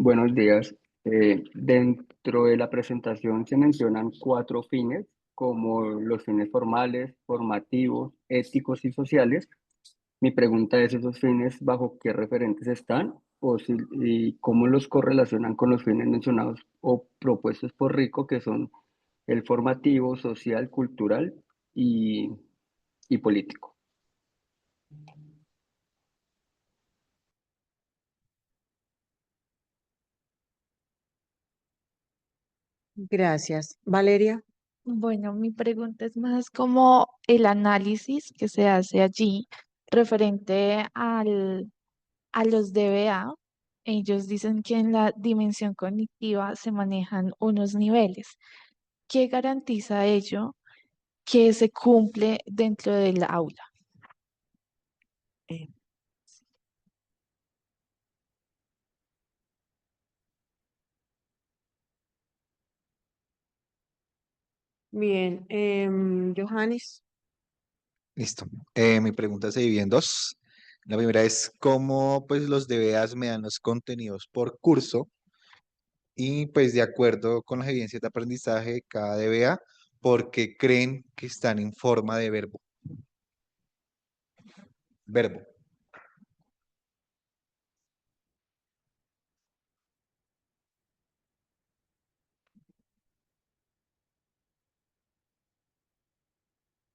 Buenos días. Dentro de la presentación se mencionan cuatro fines, como los fines formales, formativos, éticos y sociales. Mi pregunta es, ¿esos fines bajo qué referentes están y cómo los correlacionan con los fines mencionados o propuestos por Rico, que son el formativo, social, cultural y, y político? Gracias. Valeria. Bueno, mi pregunta es más como el análisis que se hace allí referente a los DBA. Ellos dicen que en la dimensión cognitiva se manejan unos niveles. ¿Qué garantiza ello que se cumple dentro del aula? eh, Bien. Johannes. Listo. Mi pregunta se divide en dos. La primera es cómo pues los DBAs me dan los contenidos por curso y pues de acuerdo con las evidencias de aprendizaje de cada DBA, porque creen que están en forma de verbo. Verbo.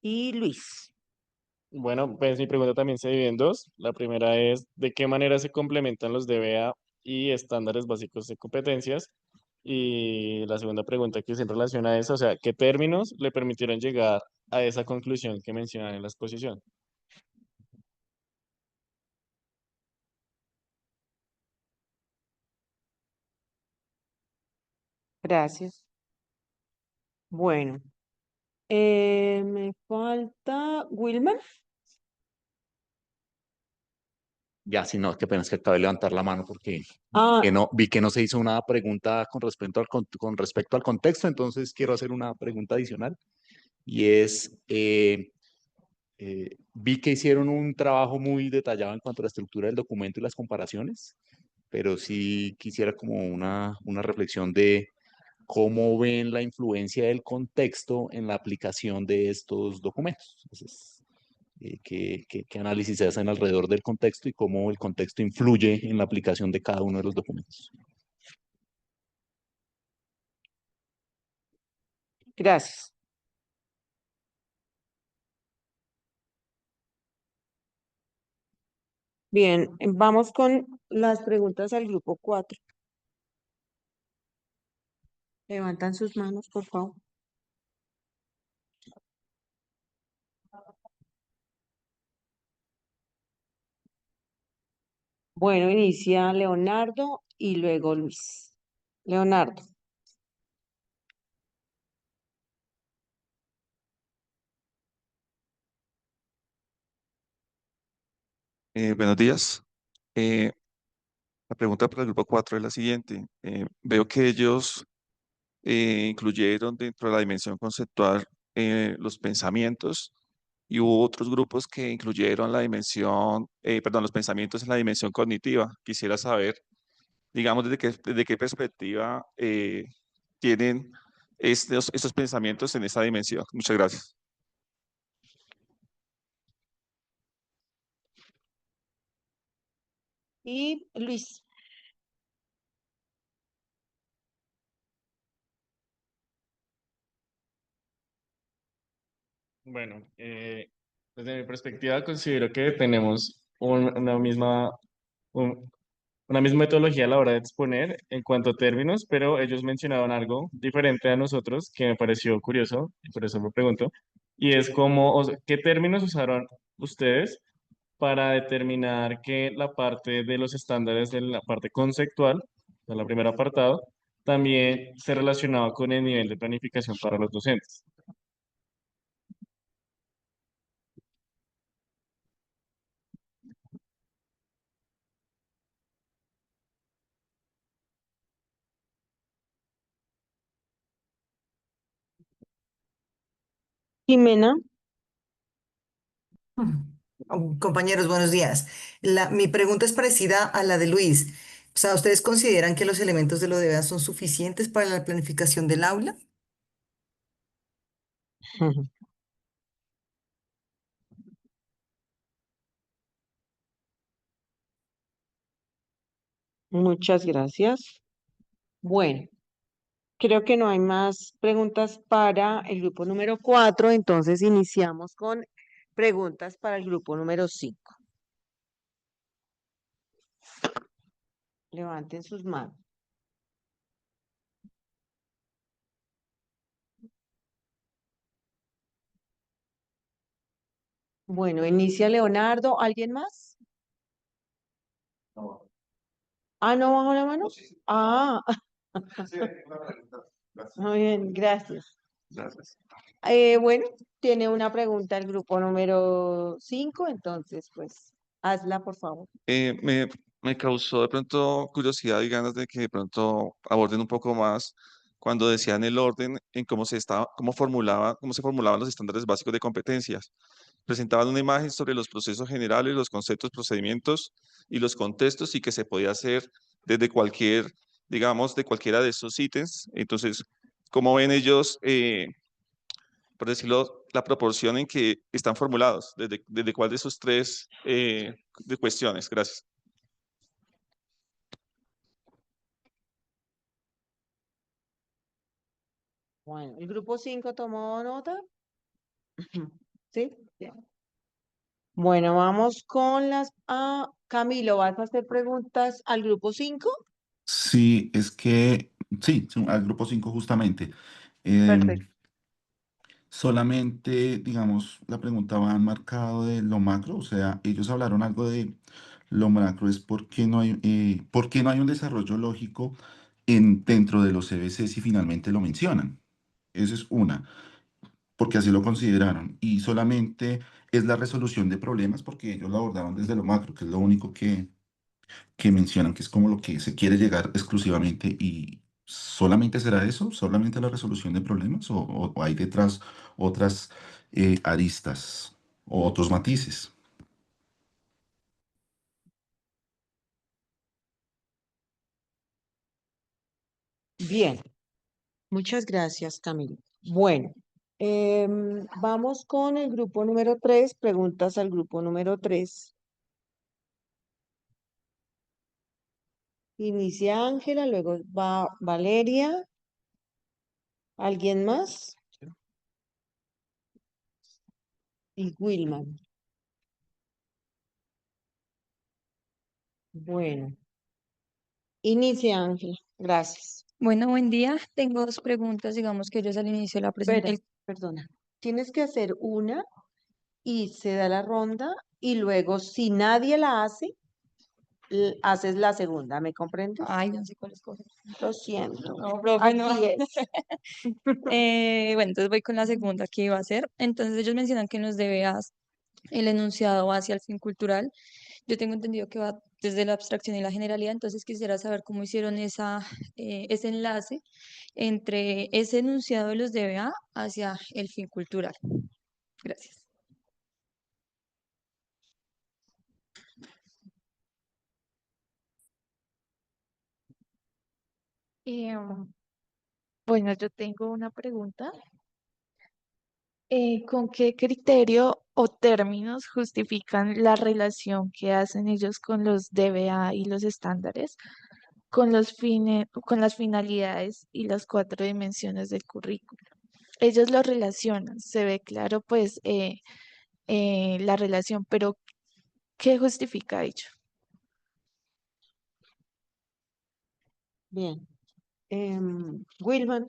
Y Luis. Bueno, pues mi pregunta también se divide en dos. La primera es, ¿de qué manera se complementan los DBA y estándares básicos de competencias? Y la segunda pregunta que es en relación a eso, o sea, ¿qué términos le permitieron llegar a esa conclusión que mencionan en la exposición? Gracias. Bueno, me falta Wilmer. Ya, si no, qué pena es que acabé de levantar la mano porque Ah, vi que no se hizo una pregunta con respecto al contexto, entonces quiero hacer una pregunta adicional y es, vi que hicieron un trabajo muy detallado en cuanto a la estructura del documento y las comparaciones, pero sí quisiera como una reflexión de cómo ven la influencia del contexto en la aplicación de estos documentos. Entonces, qué análisis se hacen alrededor del contexto y cómo el contexto influye en la aplicación de cada uno de los documentos. gracias. Bien, vamos con las preguntas al grupo 4. Levantan sus manos, por favor. Bueno, inicia Leonardo y luego Luis. Leonardo. Buenos días. Eh, la pregunta para el grupo 4 es la siguiente. Veo que ellos incluyeron dentro de la dimensión conceptual los pensamientos y hubo otros grupos que incluyeron la dimensión, perdón, los pensamientos en la dimensión cognitiva. Quisiera saber, digamos, desde qué perspectiva tienen estos pensamientos en esta dimensión. Muchas gracias. Y Luis. Bueno, desde mi perspectiva considero que tenemos una misma metodología a la hora de exponer en cuanto a términos, pero ellos mencionaban algo diferente a nosotros que me pareció curioso, y por eso me pregunto, y es cómo, o sea, ¿qué términos usaron ustedes para determinar que la parte de los estándares de la parte conceptual, de la primera apartado, también se relacionaba con el nivel de planificación para los docentes? Jimena. Compañeros, buenos días. Mi pregunta es parecida a la de Luis. sea, ¿ustedes consideran que los elementos de los DBA son suficientes para la planificación del aula? Muchas gracias. Bueno, creo que no hay más preguntas para el grupo número 4, entonces iniciamos con preguntas para el grupo número 5. Levanten sus manos. Bueno, inicia Leonardo. ¿Alguien más? Ah, ¿no bajó la mano? Ah, muy bien, gracias. Gracias. Bueno, tiene una pregunta el grupo número 5, entonces, pues, hazla, por favor. Me causó de pronto curiosidad y ganas de que de pronto aborden un poco más cuando decían el orden en cómo se formulaban los estándares básicos de competencias. Presentaban una imagen sobre los procesos generales, los conceptos, procedimientos y los contextos y que se podía hacer desde cualquier, digamos, de cualquiera de esos ítems. Entonces, ¿cómo ven ellos, por decirlo, la proporción en que están formulados? ¿Desde cuál de esos tres de cuestiones? Gracias. Bueno, ¿el grupo 5 tomó nota? ¿Sí? Bien. Bueno, vamos con las... Ah, Camilo, ¿vas a hacer preguntas al grupo 5? Sí, es que, sí, al grupo 5 justamente. Perfecto. Solamente, digamos, la pregunta va marcado de lo macro, o sea, ellos hablaron algo de lo macro, es por qué no hay un desarrollo lógico dentro de los CBC si finalmente lo mencionan. Esa es una, porque así lo consideraron. Y solamente es la resolución de problemas porque ellos lo abordaron desde lo macro, que es lo único que mencionan, que es como lo que se quiere llegar exclusivamente y solamente será eso, solamente la resolución de problemas o hay detrás otras aristas o otros matices. Bien, muchas gracias, Camilo. Bueno, vamos con el grupo número 3, preguntas al grupo número 3. Inicia Ángela, luego va Valeria. ¿Alguien más? Y Wilman. Bueno, inicia Ángela. Gracias. Bueno, buen día. Tengo dos preguntas, digamos que ellos al inicio de la Espera, presentación. perdona. Tienes que hacer una y se da la ronda y luego si nadie la hace, haces la segunda, ¿me comprendes? Ay, no sé cuál escoger. Lo siento. No, profe, no. Así es. Bueno, entonces voy con la segunda que iba a hacer. Entonces ellos mencionan que en los DBAs el enunciado va hacia el fin cultural. Yo tengo entendido que va desde la abstracción y la generalidad, entonces quisiera saber cómo hicieron ese enlace entre ese enunciado de los DBA hacia el fin cultural. Gracias. Eh, bueno, yo tengo una pregunta. ¿Con qué criterio o términos justifican la relación que hacen ellos con los DBA y los estándares, con los fines, con las finalidades y las cuatro dimensiones del currículo? Ellos lo relacionan, se ve claro pues la relación, pero ¿qué justifica ello? Bien. Wilman.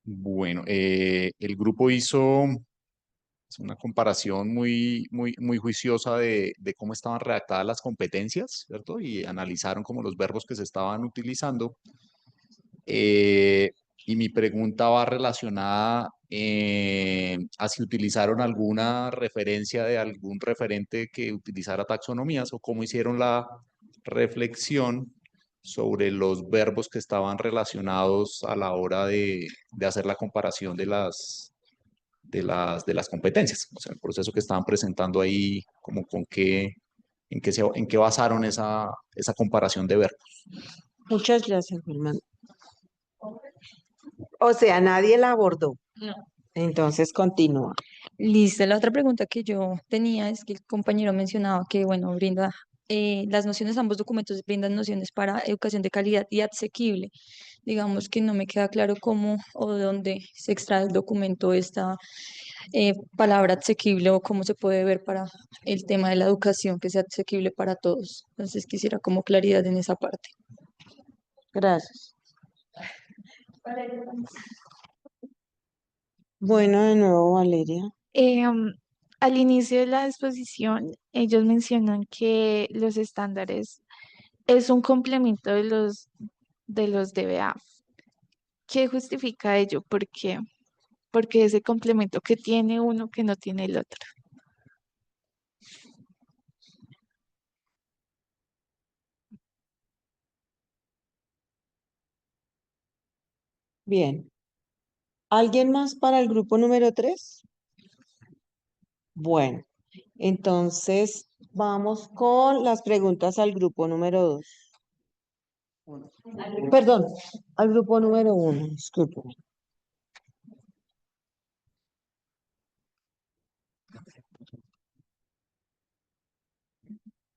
Bueno, el grupo hizo una comparación muy juiciosa de cómo estaban redactadas las competencias, ¿cierto? Y analizaron como los verbos que se estaban utilizando. Eh, y mi pregunta va relacionada a si utilizaron alguna referencia de algún referente que utilizara taxonomías o cómo hicieron la reflexión sobre los verbos que estaban relacionados a la hora de hacer la comparación de las de las competencias, o sea, el proceso que estaban presentando ahí, como con qué, en qué basaron esa comparación de verbos. Muchas gracias, Germán. O sea, nadie la abordó. No. Entonces continúa. Listo. La otra pregunta que yo tenía es que el compañero mencionaba que, bueno, brinda las nociones, ambos documentos brindan nociones para educación de calidad y asequible. Digamos que no me queda claro cómo o de dónde se extrae el documento esta palabra asequible o cómo se puede ver para el tema de la educación que sea asequible para todos. Entonces quisiera como claridad en esa parte. Gracias. Bueno, de nuevo, Valeria. Al inicio de la exposición, ellos mencionan que los estándares es un complemento de los DBA. ¿Qué justifica ello? ¿Por qué? Porque ese complemento que tiene uno que no tiene el otro. Bien. ¿Alguien más para el grupo número 3? Bueno, entonces vamos con las preguntas al grupo número 2. Perdón, al grupo número 1, discúlpeme.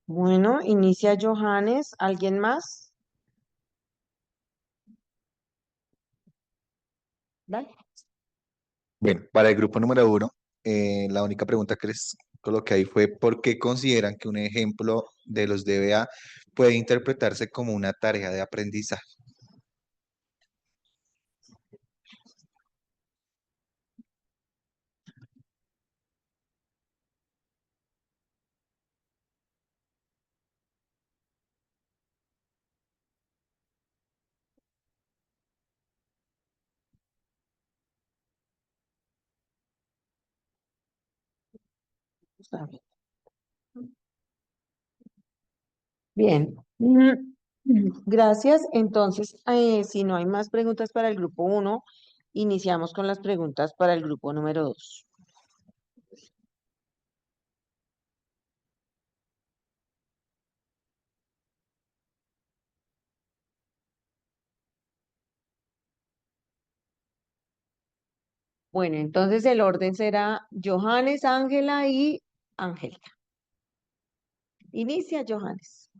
Bueno, inicia Johannes. ¿Alguien más? Dale. Bueno, para el grupo número 1, la única pregunta que les coloqué ahí fue ¿por qué consideran que un ejemplo de los DBA puede interpretarse como una tarea de aprendizaje? Está bien. Bien. Gracias. Entonces, si no hay más preguntas para el grupo 1, iniciamos con las preguntas para el grupo número 2. Bueno, entonces el orden será Johannes, Ángela y Angélica. Inicia, Johannes.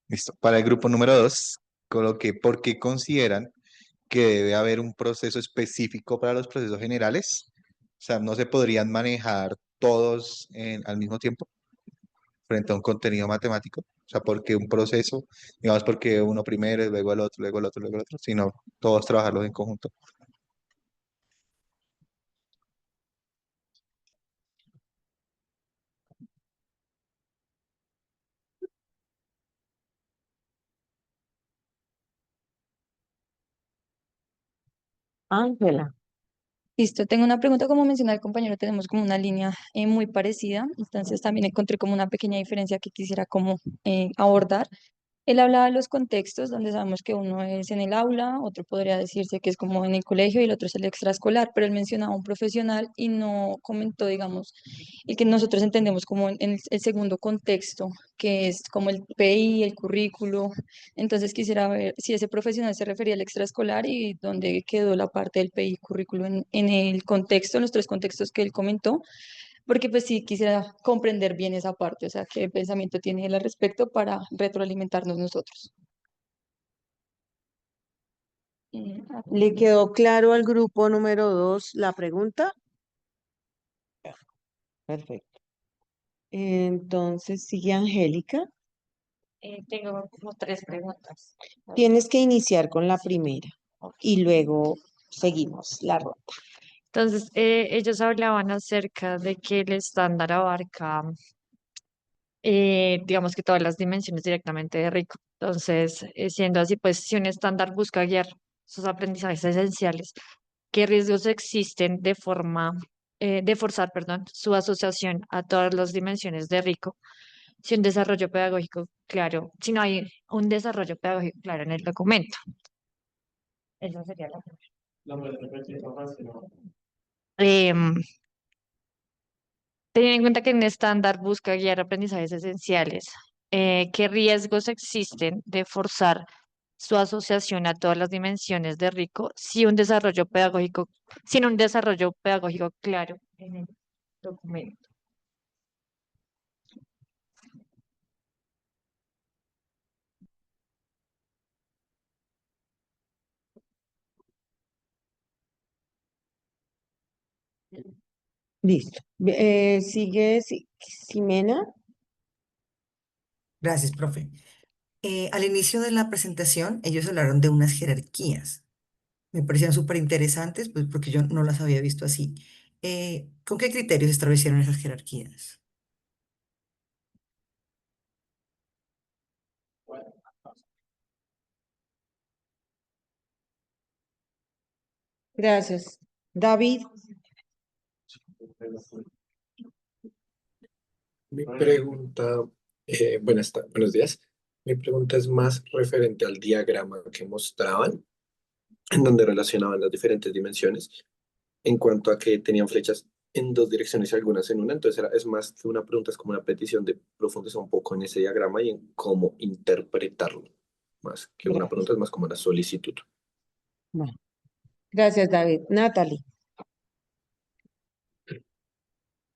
Listo. Para el grupo número 2, coloqué ¿por qué consideran que debe haber un proceso específico para los procesos generales? O sea, no se podrían manejar todos al mismo tiempo frente a un contenido matemático. O sea, porque un proceso, digamos, porque uno primero, y luego el otro, luego el otro, luego el otro, sino todos trabajarlos en conjunto. Ángela. Listo, tengo una pregunta, como mencionaba el compañero, tenemos como una línea muy parecida, entonces también encontré como una pequeña diferencia que quisiera como abordar. Él hablaba de los contextos donde sabemos que uno es en el aula, otro podría decirse que es como en el colegio y el otro es el extraescolar, pero él mencionaba un profesional y no comentó, digamos, el que nosotros entendemos como en el segundo contexto, que es como el PI, el currículo. Entonces quisiera ver si ese profesional se refería al extraescolar y dónde quedó la parte del PI currículo en el contexto, en los tres contextos que él comentó, porque pues sí quisiera comprender bien esa parte, o sea, qué pensamiento tiene él al respecto para retroalimentarnos nosotros. ¿Le quedó claro al grupo número 2 la pregunta? Perfecto. Entonces sigue Angélica. Tengo como tres preguntas. Tienes que iniciar con la primera y luego seguimos la ronda. Entonces, ellos hablaban acerca de que el estándar abarca, digamos que todas las dimensiones directamente de Rico. Entonces, siendo así, pues si un estándar busca guiar sus aprendizajes esenciales, ¿qué riesgos existen de forzar, perdón, su asociación a todas las dimensiones de Rico? Si un desarrollo pedagógico claro, si no hay un desarrollo pedagógico claro en el documento. Esa sería la primera. ¿La puedes repetir, por favor? Si no. Em, Teniendo en cuenta que un estándar busca guiar aprendizajes esenciales, ¿qué riesgos existen de forzar su asociación a todas las dimensiones de rico sin un desarrollo pedagógico claro en el documento? Listo. Sigue Ximena. Gracias, profe. Al inicio de la presentación, ellos hablaron de unas jerarquías. Me parecían súper interesantes, pues porque yo no las había visto así. ¿Con qué criterios establecieron esas jerarquías? Gracias. David. Mi pregunta, buenos días. Mi pregunta es más referente al diagrama que mostraban, en donde relacionaban las diferentes dimensiones, en cuanto a que tenían flechas en dos direcciones y algunas en una. Entonces es más que una pregunta, es como una petición de profundizar un poco en ese diagrama y en cómo interpretarlo. Más que una Gracias. pregunta, es más como una solicitud. Bueno, gracias, David. Natalie.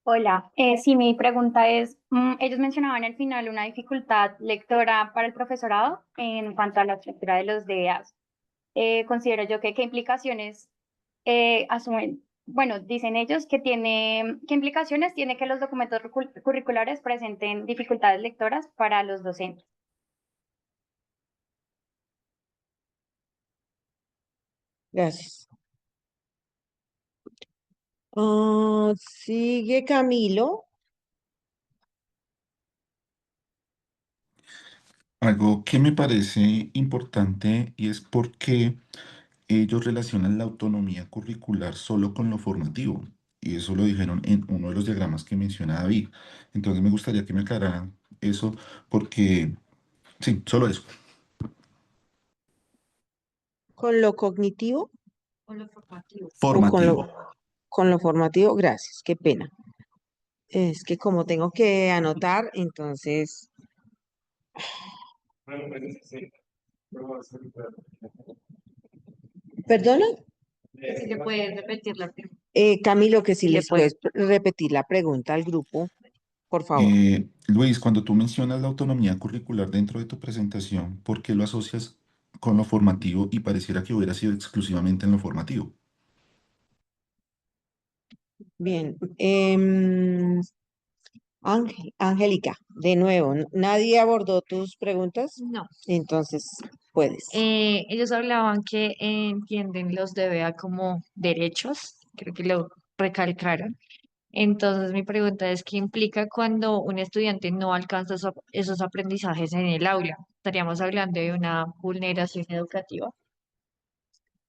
Hola, sí, mi pregunta es, ellos mencionaban al final una dificultad lectora para el profesorado en cuanto a la estructura de los DEAs. Considero yo que qué implicaciones asumen, bueno, dicen ellos que tiene, qué implicaciones tiene que los documentos curriculares presenten dificultades lectoras para los docentes. Gracias. Sigue Camilo. Algo que me parece importante y es porque ellos relacionan la autonomía curricular solo con lo formativo. Y eso lo dijeron en uno de los diagramas que menciona David. Entonces me gustaría que me aclararan eso porque, sí, solo eso. ¿Con lo cognitivo Con lo formativo. o Formativo. con lo formativo? Gracias, qué pena. Es que como tengo que anotar, entonces, ¿perdona? Si le puedes repetir la pregunta. Camilo, que si Si le les puedes. puedes repetir la pregunta al grupo, por favor. Luis, cuando tú mencionas la autonomía curricular dentro de tu presentación, ¿por qué lo asocias con lo formativo y pareciera que hubiera sido exclusivamente en lo formativo? Bien. Angélica, de nuevo, ¿nadie abordó tus preguntas? No. Entonces, puedes. Ellos hablaban que entienden los DBA como derechos, creo que lo recalcaron. Entonces, mi pregunta es, ¿qué implica cuando un estudiante no alcanza esos aprendizajes en el aula? Estaríamos hablando de una vulneración educativa.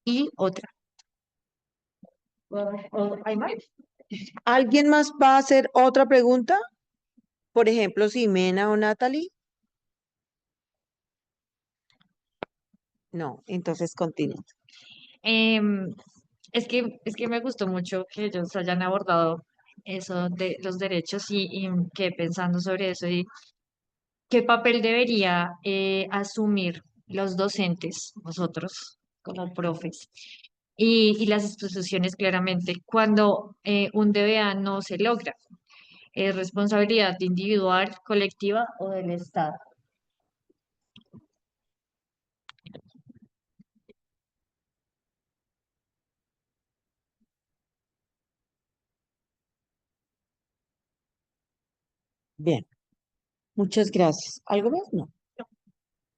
Y otra. ¿Hay más? ¿Alguien más va a hacer otra pregunta? Por ejemplo, Ximena o Natalie. No, entonces continúa. Em, es que me gustó mucho que ellos hayan abordado eso de los derechos y quedé pensando sobre eso y qué papel debería asumir los docentes, nosotros como profes, y las instituciones claramente cuando un DBA no se logra. ¿Es responsabilidad individual, colectiva o del Estado? Bien, muchas gracias. ¿Algo más? No.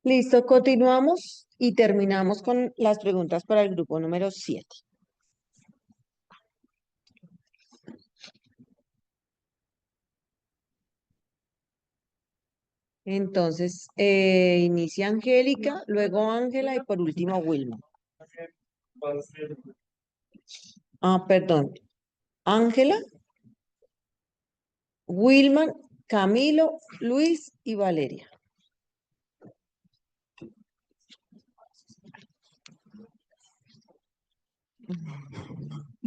Listo, continuamos y terminamos con las preguntas para el grupo número 7. Entonces, inicia Angélica, luego Ángela y por último Wilma. Perdón. Ángela, Wilma, Camilo, Luis y Valeria.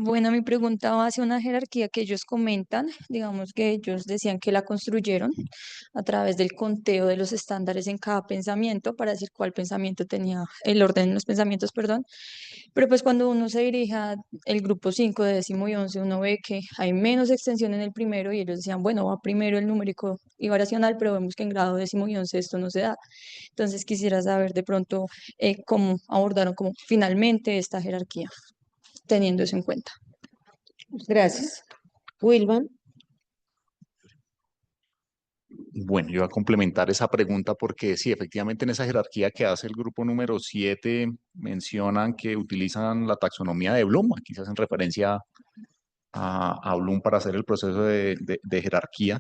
Bueno, mi pregunta va hacia una jerarquía que ellos comentan. Digamos que ellos decían que la construyeron a través del conteo de los estándares en cada pensamiento para decir cuál pensamiento tenía el orden de los pensamientos, perdón. Pero pues cuando uno se dirige al grupo 5 de décimo y 11, uno ve que hay menos extensión en el primero y ellos decían, bueno, va primero el numérico y variacional, pero vemos que en grado décimo y 11 esto no se da. Entonces quisiera saber de pronto cómo abordaron como finalmente esta jerarquía, teniendo eso en cuenta. Gracias. Wilman. Bueno, yo voy a complementar esa pregunta porque sí, efectivamente en esa jerarquía que hace el grupo número 7 mencionan que utilizan la taxonomía de Bloom, aquí se hacen referencia a Bloom para hacer el proceso de jerarquía.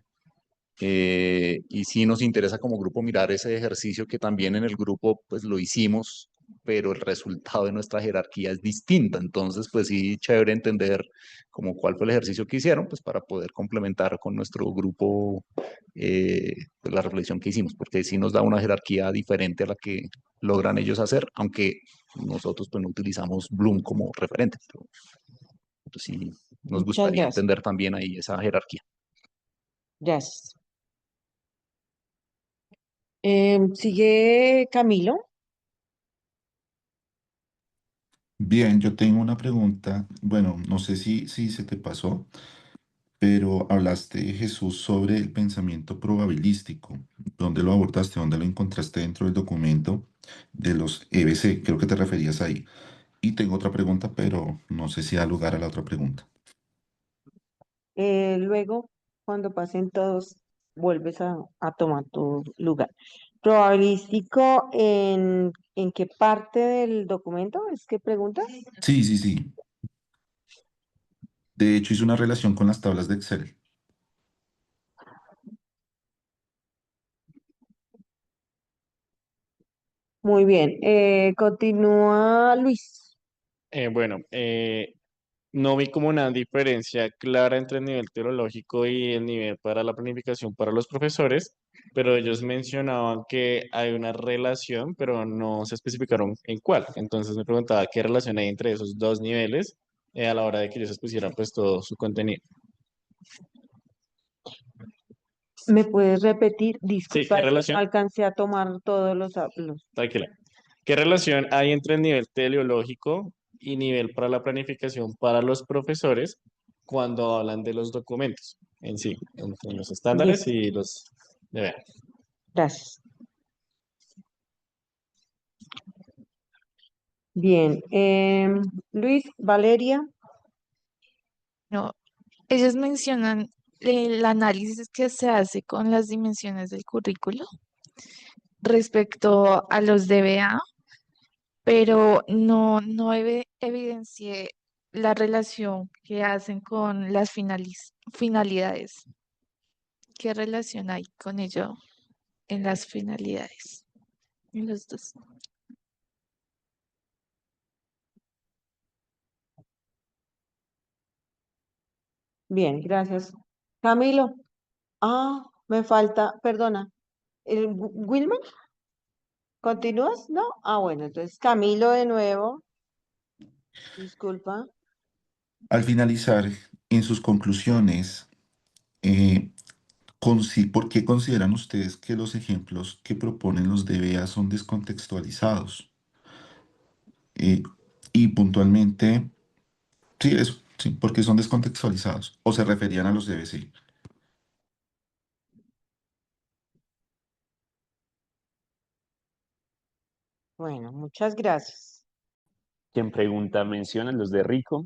Y sí nos interesa como grupo mirar ese ejercicio que también en el grupo pues lo hicimos, pero el resultado de nuestra jerarquía es distinta. Entonces, pues sí, chévere entender como cuál fue el ejercicio que hicieron, pues para poder complementar con nuestro grupo pues, la reflexión que hicimos, porque sí nos da una jerarquía diferente a la que logran ellos hacer, aunque nosotros pues no utilizamos Bloom como referente, pero pues, sí nos Muchas gustaría gracias. entender también ahí esa jerarquía. Gracias. Sigue Camilo. Bien, yo tengo una pregunta. Bueno, no sé si se te pasó, pero hablaste, Jesús, sobre el pensamiento probabilístico. ¿Dónde lo abordaste? ¿Dónde lo encontraste dentro del documento de los EBC? Creo que te referías ahí. Y tengo otra pregunta, pero no sé si da lugar a la otra pregunta. Luego, cuando pasen todos, vuelves a tomar tu lugar. Probabilístico, ¿en qué parte del documento es que preguntas? Sí, sí, sí. De hecho, hice una relación con las tablas de Excel. Muy bien. Continúa Luis. Bueno, no vi como una diferencia clara entre el nivel teológico y el nivel para la planificación para los profesores, pero ellos mencionaban que hay una relación, pero no se especificaron en cuál. Entonces me preguntaba qué relación hay entre esos dos niveles a la hora de que ellos expusieran pues todo su contenido. ¿Me puedes repetir? Sí, ¿qué Disculpa, es que no relación? alcancé a tomar todos los. Tranquila. ¿Qué relación hay entre el nivel teleológico y nivel para la planificación para los profesores cuando hablan de los documentos en sí, entre los Bien, estándares y los de gracias. Bien. Luis, Valeria. No, ellos mencionan el análisis que se hace con las dimensiones del currículo respecto a los DBA, pero no evidencié la relación que hacen con las finalidades. ¿Qué relación hay con ello en las finalidades? En los dos. Bien, gracias. Camilo. Me falta, perdona. ¿Wilman? ¿Continúas? ¿No? Bueno, entonces Camilo de nuevo. Disculpa. Al finalizar, en sus conclusiones, ¿por qué consideran ustedes que los ejemplos que proponen los DBA son descontextualizados? Eh, y puntualmente, sí, eso, sí, porque son descontextualizados o se referían a los DBC. Bueno, muchas gracias. Quien pregunta menciona los de Rico.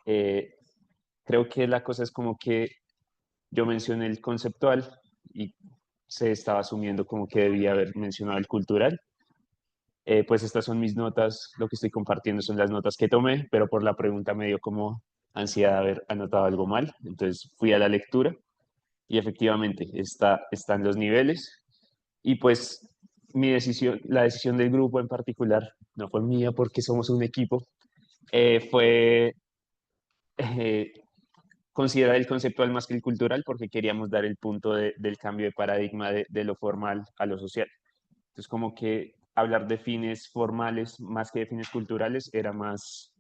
Eh, Creo que la cosa es como que yo mencioné el conceptual y se estaba asumiendo como que debía haber mencionado el cultural. Pues estas son mis notas, lo que estoy compartiendo son las notas que tomé, pero por la pregunta me dio como ansiedad de haber anotado algo mal. Entonces fui a la lectura y efectivamente están los niveles. Y pues mi decisión, la decisión del grupo en particular, no fue mía porque somos un equipo, fue eh, considerar el conceptual más que el cultural porque queríamos dar el punto del cambio de paradigma de lo formal a lo social. Entonces, como que hablar de fines formales más que de fines culturales era más,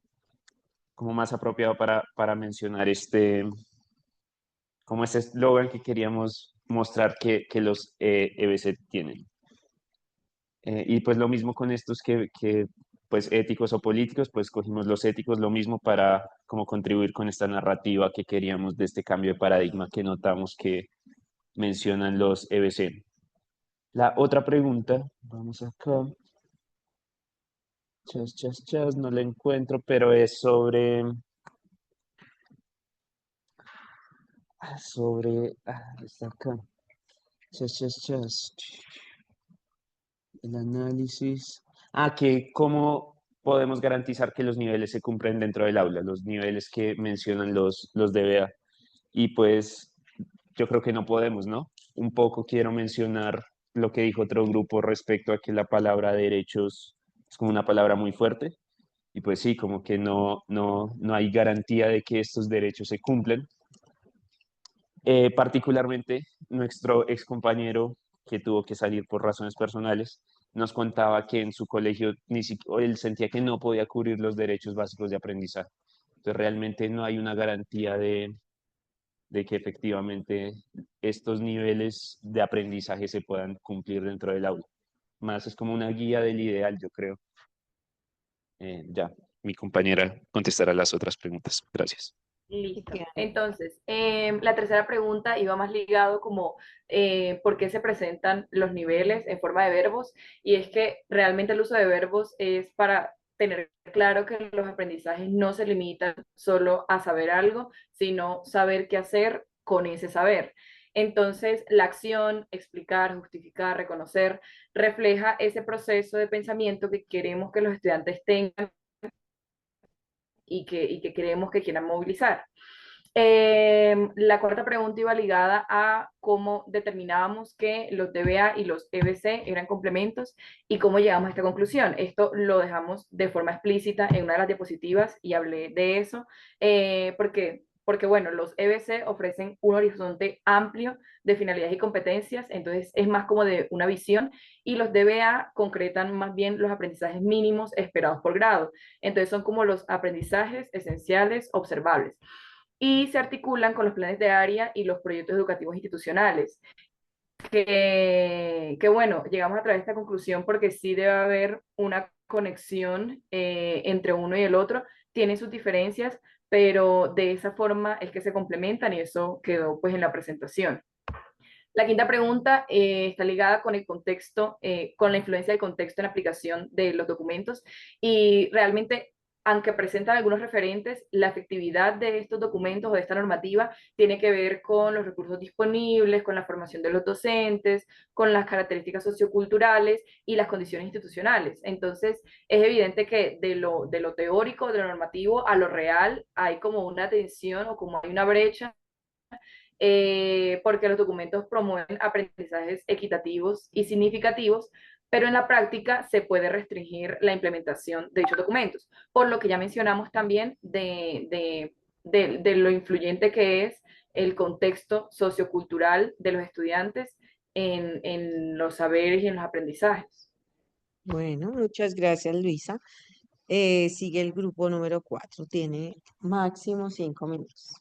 como más apropiado para mencionar como ese eslogan que queríamos mostrar que los EBC tienen. Y pues lo mismo con estos pues éticos o políticos, pues cogimos los éticos, lo mismo para como contribuir con esta narrativa que queríamos de este cambio de paradigma que notamos que mencionan los EBC. La otra pregunta, vamos acá, no la encuentro, pero es está acá, el análisis. Que cómo podemos garantizar que los niveles se cumplen dentro del aula, los niveles que mencionan los DBA. Y pues yo creo que no podemos, ¿no? Un poco quiero mencionar lo que dijo otro grupo respecto a que la palabra derechos es como una palabra muy fuerte. Y pues sí, como que no hay garantía de que estos derechos se cumplen. Particularmente, nuestro ex compañero que tuvo que salir por razones personales, nos contaba que en su colegio ni siquiera él sentía que no podía cubrir los derechos básicos de aprendizaje. Entonces, realmente no hay una garantía de que efectivamente estos niveles de aprendizaje se puedan cumplir dentro del aula. Más es como una guía del ideal, yo creo. Ya, mi compañera contestará las otras preguntas. Gracias. Listo. Entonces, la tercera pregunta iba más ligado como por qué se presentan los niveles en forma de verbos, y es que realmente el uso de verbos es para tener claro que los aprendizajes no se limitan solo a saber algo, sino saber qué hacer con ese saber. Entonces, la acción, explicar, justificar, reconocer, refleja ese proceso de pensamiento que queremos que los estudiantes tengan y que creemos que quieran movilizar. La cuarta pregunta iba ligada a cómo determinábamos que los DBA y los EBC eran complementos y cómo llegamos a esta conclusión. Esto lo dejamos de forma explícita en una de las diapositivas y hablé de eso, porque bueno, los EBC ofrecen un horizonte amplio de finalidades y competencias, entonces es más como de una visión, y los DBA concretan más bien los aprendizajes mínimos esperados por grado. Entonces son como los aprendizajes esenciales observables y se articulan con los planes de área y los proyectos educativos institucionales. Que bueno, llegamos a través de esta conclusión porque sí debe haber una conexión entre uno y el otro, tienen sus diferencias, pero de esa forma es que se complementan y eso quedó pues en la presentación. La quinta pregunta está ligada con el contexto, con la influencia del contexto en la aplicación de los documentos, y realmente, aunque presentan algunos referentes, la efectividad de estos documentos o de esta normativa tiene que ver con los recursos disponibles, con la formación de los docentes, con las características socioculturales y las condiciones institucionales. Entonces, es evidente que de lo teórico, de lo normativo a lo real, hay como una tensión o como hay una brecha, porque los documentos promueven aprendizajes equitativos y significativos, pero en la práctica se puede restringir la implementación de dichos documentos, por lo que ya mencionamos también de lo influyente que es el contexto sociocultural de los estudiantes en los saberes y en los aprendizajes. Bueno, muchas gracias, Luisa. Sigue el grupo número 4, tiene máximo 5 minutos.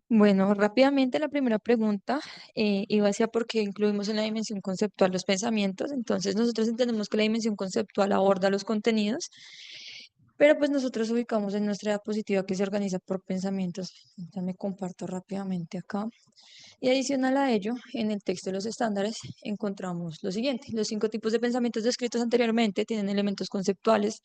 Bueno, rápidamente la primera pregunta iba hacia por qué incluimos en la dimensión conceptual los pensamientos. Entonces nosotros entendemos que la dimensión conceptual aborda los contenidos, pero pues nosotros ubicamos en nuestra diapositiva que se organiza por pensamientos. Ya me comparto rápidamente acá. Y adicional a ello, en el texto de los estándares encontramos lo siguiente: los 5 tipos de pensamientos descritos anteriormente tienen elementos conceptuales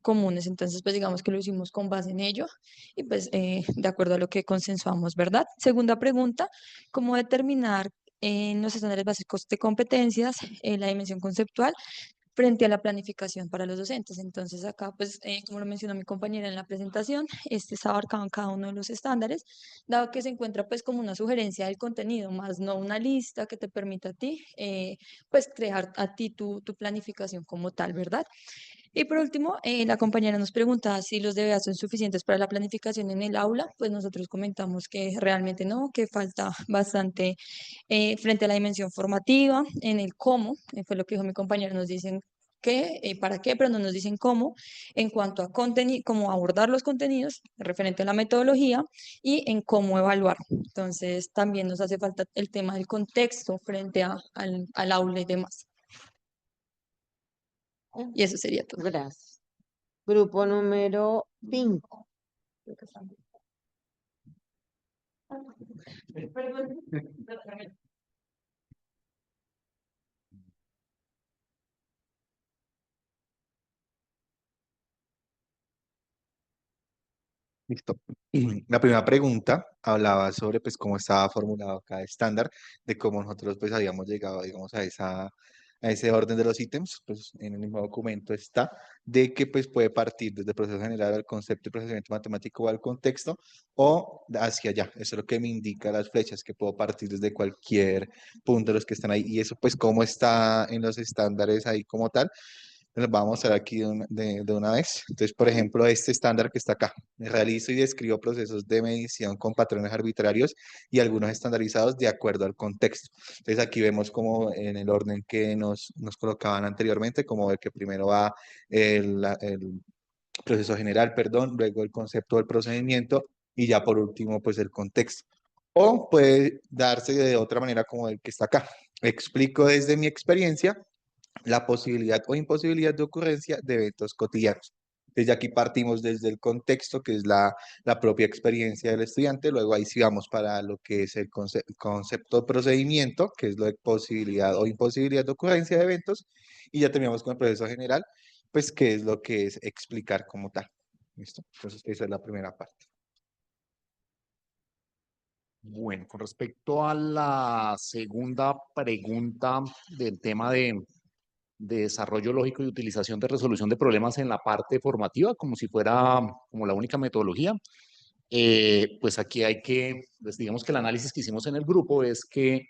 comunes. Entonces, pues digamos que lo hicimos con base en ello y pues de acuerdo a lo que consensuamos, ¿verdad? Segunda pregunta: ¿cómo determinar en los estándares básicos de competencias la dimensión conceptual frente a la planificación para los docentes? Entonces acá, pues, como lo mencionó mi compañera en la presentación, este está abarcado en cada uno de los estándares, dado que se encuentra pues como una sugerencia del contenido, más no una lista que te permita a ti, pues, crear a ti tu planificación como tal, ¿verdad? Y por último, la compañera nos preguntaba si los DBA son suficientes para la planificación en el aula. Pues nosotros comentamos que realmente no, que falta bastante frente a la dimensión formativa, en el cómo, fue lo que dijo mi compañera, nos dicen qué, para qué, pero no nos dicen cómo, en cuanto a contenido, cómo abordar los contenidos referente a la metodología y en cómo evaluar. Entonces, también nos hace falta el tema del contexto frente al aula y demás. Y eso sería todo. Gracias. Grupo número 5. Listo. La primera pregunta hablaba sobre pues cómo estaba formulado cada estándar, de cómo nosotros pues habíamos llegado, digamos, a ese orden de los ítems, pues en el mismo documento está, de que pues puede partir desde el proceso general al concepto de procesamiento matemático o al contexto, o hacia allá. Eso es lo que me indica las flechas, que puedo partir desde cualquier punto de los que están ahí, y eso pues cómo está en los estándares ahí como tal. Les vamos a mostrar aquí de una vez. Entonces, por ejemplo, este estándar que está acá. Realizo y describo procesos de medición con patrones arbitrarios y algunos estandarizados de acuerdo al contexto. Entonces, aquí vemos como en el orden que nos colocaban anteriormente, como ver que primero va el proceso general, perdón, luego el concepto del procedimiento y ya por último, pues el contexto. O puede darse de otra manera como el que está acá. Explico desde mi experiencia la posibilidad o imposibilidad de ocurrencia de eventos cotidianos. Desde aquí partimos desde el contexto, que es la propia experiencia del estudiante, luego ahí sí vamos para lo que es el concepto de procedimiento, que es lo de posibilidad o imposibilidad de ocurrencia de eventos, y ya terminamos con el proceso general, pues que es lo que es explicar como tal. ¿Listo? Entonces esa es la primera parte. Bueno, con respecto a la segunda pregunta del tema de desarrollo lógico y utilización de resolución de problemas en la parte formativa, como si fuera como la única metodología, pues aquí hay que, pues digamos que el análisis que hicimos en el grupo es que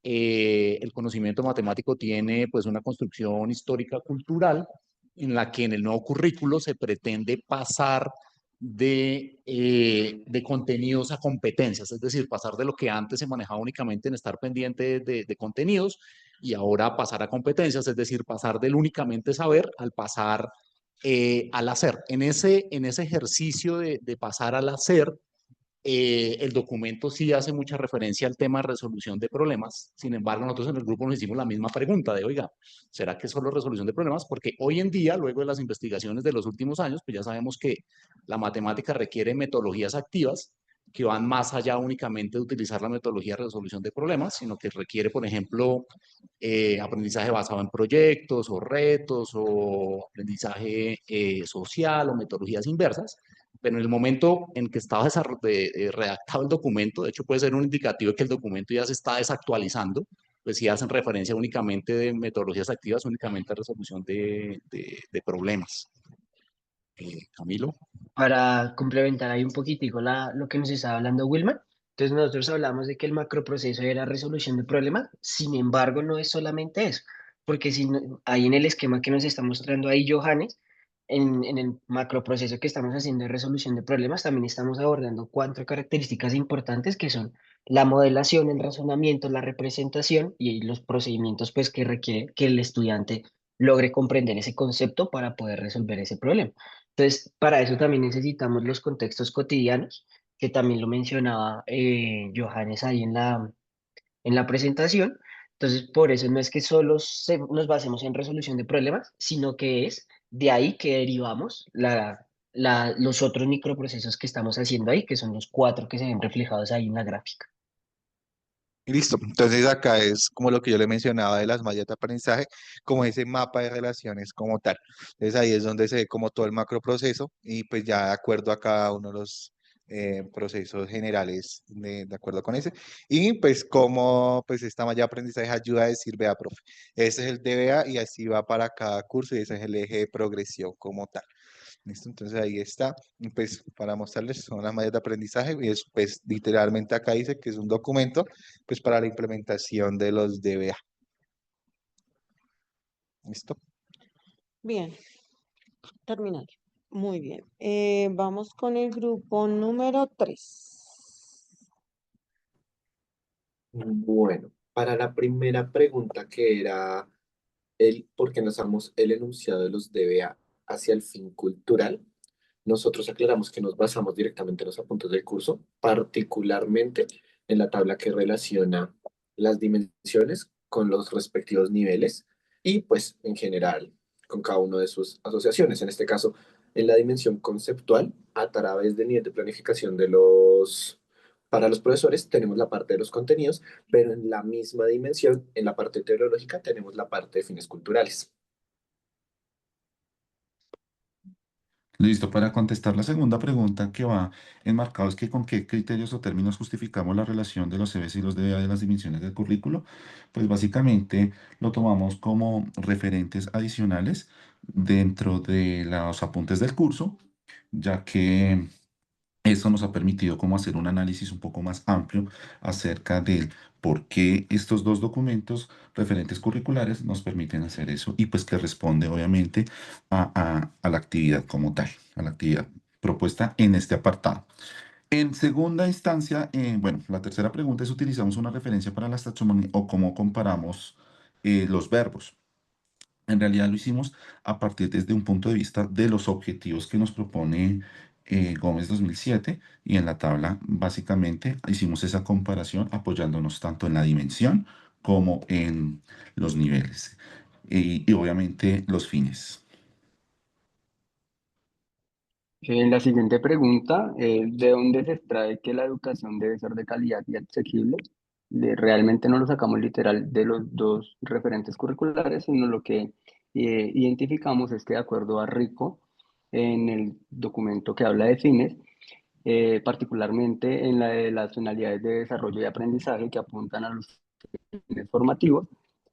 el conocimiento matemático tiene pues una construcción histórica cultural en la que en el nuevo currículo se pretende pasar de contenidos a competencias, es decir, pasar de lo que antes se manejaba únicamente en estar pendiente de contenidos y ahora pasar a competencias, es decir, pasar del únicamente saber al pasar al hacer. En ese ejercicio de pasar al hacer, el documento sí hace mucha referencia al tema de resolución de problemas. Sin embargo, nosotros en el grupo nos hicimos la misma pregunta de, oiga, ¿será que es solo resolución de problemas? Porque hoy en día, luego de las investigaciones de los últimos años, pues ya sabemos que la matemática requiere metodologías activas que van más allá únicamente de utilizar la metodología de resolución de problemas, sino que requiere, por ejemplo, aprendizaje basado en proyectos o retos o aprendizaje social o metodologías inversas. Pero en el momento en que estaba redactado el documento, de hecho puede ser un indicativo de que el documento ya se está desactualizando, pues sí hacen referencia únicamente de metodologías activas, únicamente a resolución de problemas. Camilo. Para complementar ahí un poquitico lo que nos estaba hablando Wilmer. Entonces nosotros hablamos de que el macroproceso era resolución de problemas, sin embargo no es solamente eso, porque si ahí en el esquema que nos está mostrando ahí Johannes, en el macroproceso que estamos haciendo de resolución de problemas, también estamos abordando 4 características importantes que son la modelación, el razonamiento, la representación y los procedimientos pues que requiere que el estudiante logre comprender ese concepto para poder resolver ese problema. Entonces, para eso también necesitamos los contextos cotidianos, que también lo mencionaba Johannes ahí en la presentación. Entonces, por eso no es que solo nos basemos en resolución de problemas, sino que es de ahí que derivamos los otros microprocesos que estamos haciendo ahí, que son los 4 que se ven reflejados ahí en la gráfica. Y listo. Entonces acá es como lo que yo le mencionaba de las mallas de aprendizaje, como ese mapa de relaciones como tal. Entonces ahí es donde se ve como todo el macroproceso y pues ya de acuerdo a cada uno de los procesos generales de acuerdo con ese. Y pues como pues esta malla de aprendizaje ayuda a decir, vea, profe, ese es el DBA y así va para cada curso y ese es el eje de progresión como tal. ¿Listo? Entonces ahí está, y pues para mostrarles son las mallas de aprendizaje y es pues literalmente acá dice que es un documento pues para la implementación de los DBA. ¿Listo? Bien. terminar. Muy bien. Vamos con el grupo número 3. Bueno, para la primera pregunta que era el por qué nos damos el enunciado de los DBA hacia el fin cultural, nosotros aclaramos que nos basamos directamente en los apuntes del curso, particularmente en la tabla que relaciona las dimensiones con los respectivos niveles y pues en general con cada una de sus asociaciones. En este caso, en la dimensión conceptual, a través del nivel de planificación para los profesores tenemos la parte de los contenidos, pero en la misma dimensión, en la parte teológica, tenemos la parte de fines culturales. Listo, para contestar la segunda pregunta que va enmarcado es que con qué criterios o términos justificamos la relación de los CBC y los DBA de las dimensiones del currículo, pues básicamente lo tomamos como referentes adicionales dentro de los apuntes del curso, ya que esto nos ha permitido como hacer un análisis un poco más amplio acerca del por qué estos dos documentos referentes curriculares nos permiten hacer eso y pues que responde obviamente a la actividad como tal, a la actividad propuesta en este apartado. En segunda instancia, bueno, la tercera pregunta es, ¿utilizamos una referencia para las taxonomías o cómo comparamos los verbos? En realidad lo hicimos a partir desde un punto de vista de los objetivos que nos propone Gómez 2007 y en la tabla básicamente hicimos esa comparación apoyándonos tanto en la dimensión como en los niveles y obviamente los fines. En la siguiente pregunta, ¿de dónde se extrae que la educación debe ser de calidad y asequible? Realmente no lo sacamos literal de los dos referentes curriculares, sino lo que identificamos es que de acuerdo a Rico, en el documento que habla de fines, particularmente en la de las finalidades de desarrollo y aprendizaje que apuntan a los fines formativos,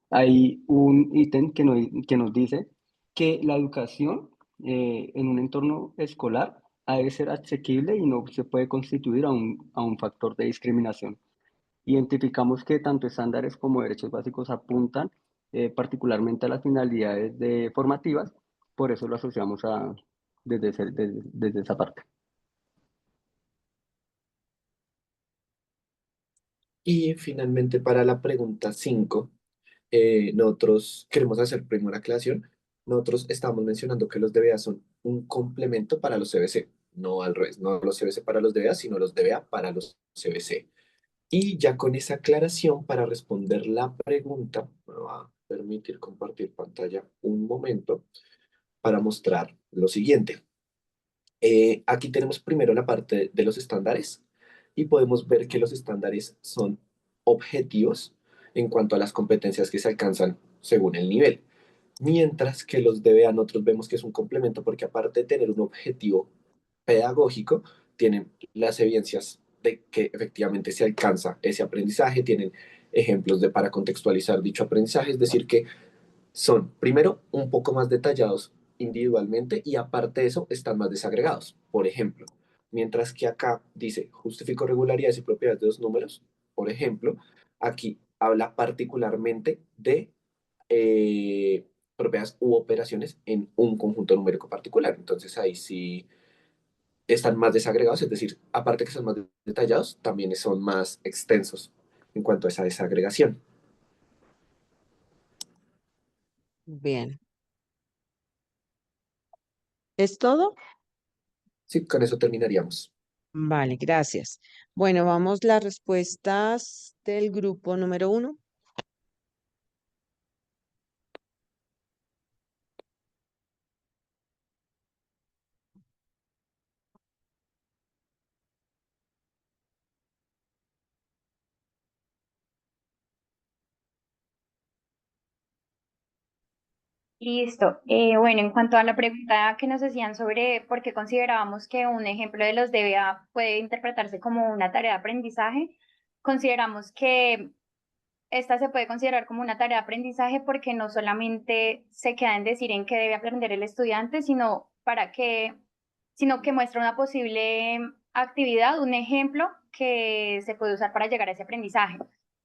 hay un ítem que nos dice que la educación en un entorno escolar ha de ser asequible y no se puede constituir a un factor de discriminación. Identificamos que tanto estándares como derechos básicos apuntan particularmente a las finalidades formativas, por eso lo asociamos desde esa parte. Y finalmente para la pregunta 5, nosotros queremos hacer primero una aclaración. Nosotros estamos mencionando que los DBA son un complemento para los CBC, no al revés, no los CBC para los DBA, sino los DBA para los CBC. Y ya con esa aclaración, para responder la pregunta, me va a permitir compartir pantalla un momento para mostrar lo siguiente. Aquí tenemos primero la parte de los estándares y podemos ver que los estándares son objetivos en cuanto a las competencias que se alcanzan según el nivel. Mientras que los DBA nosotros vemos que es un complemento porque aparte de tener un objetivo pedagógico, tienen las evidencias de que efectivamente se alcanza ese aprendizaje, tienen ejemplos para contextualizar dicho aprendizaje, es decir, que son, primero, un poco más detallados individualmente y aparte de eso están más desagregados. Por ejemplo, mientras que acá dice justifico regularidades y propiedades de los números, por ejemplo, aquí habla particularmente de propiedades u operaciones en un conjunto numérico particular. Entonces ahí sí están más desagregados, es decir, aparte que son más detallados, también son más extensos en cuanto a esa desagregación. Bien. ¿Es todo? Sí, con eso terminaríamos. Vale, gracias. Bueno, vamos las respuestas del grupo número 1. Listo. Bueno, en cuanto a la pregunta que nos hacían sobre por qué considerábamos que un ejemplo de los DBA puede interpretarse como una tarea de aprendizaje, consideramos que esta se puede considerar como una tarea de aprendizaje porque no solamente se queda en decir en qué debe aprender el estudiante, sino que muestra una posible actividad, un ejemplo que se puede usar para llegar a ese aprendizaje.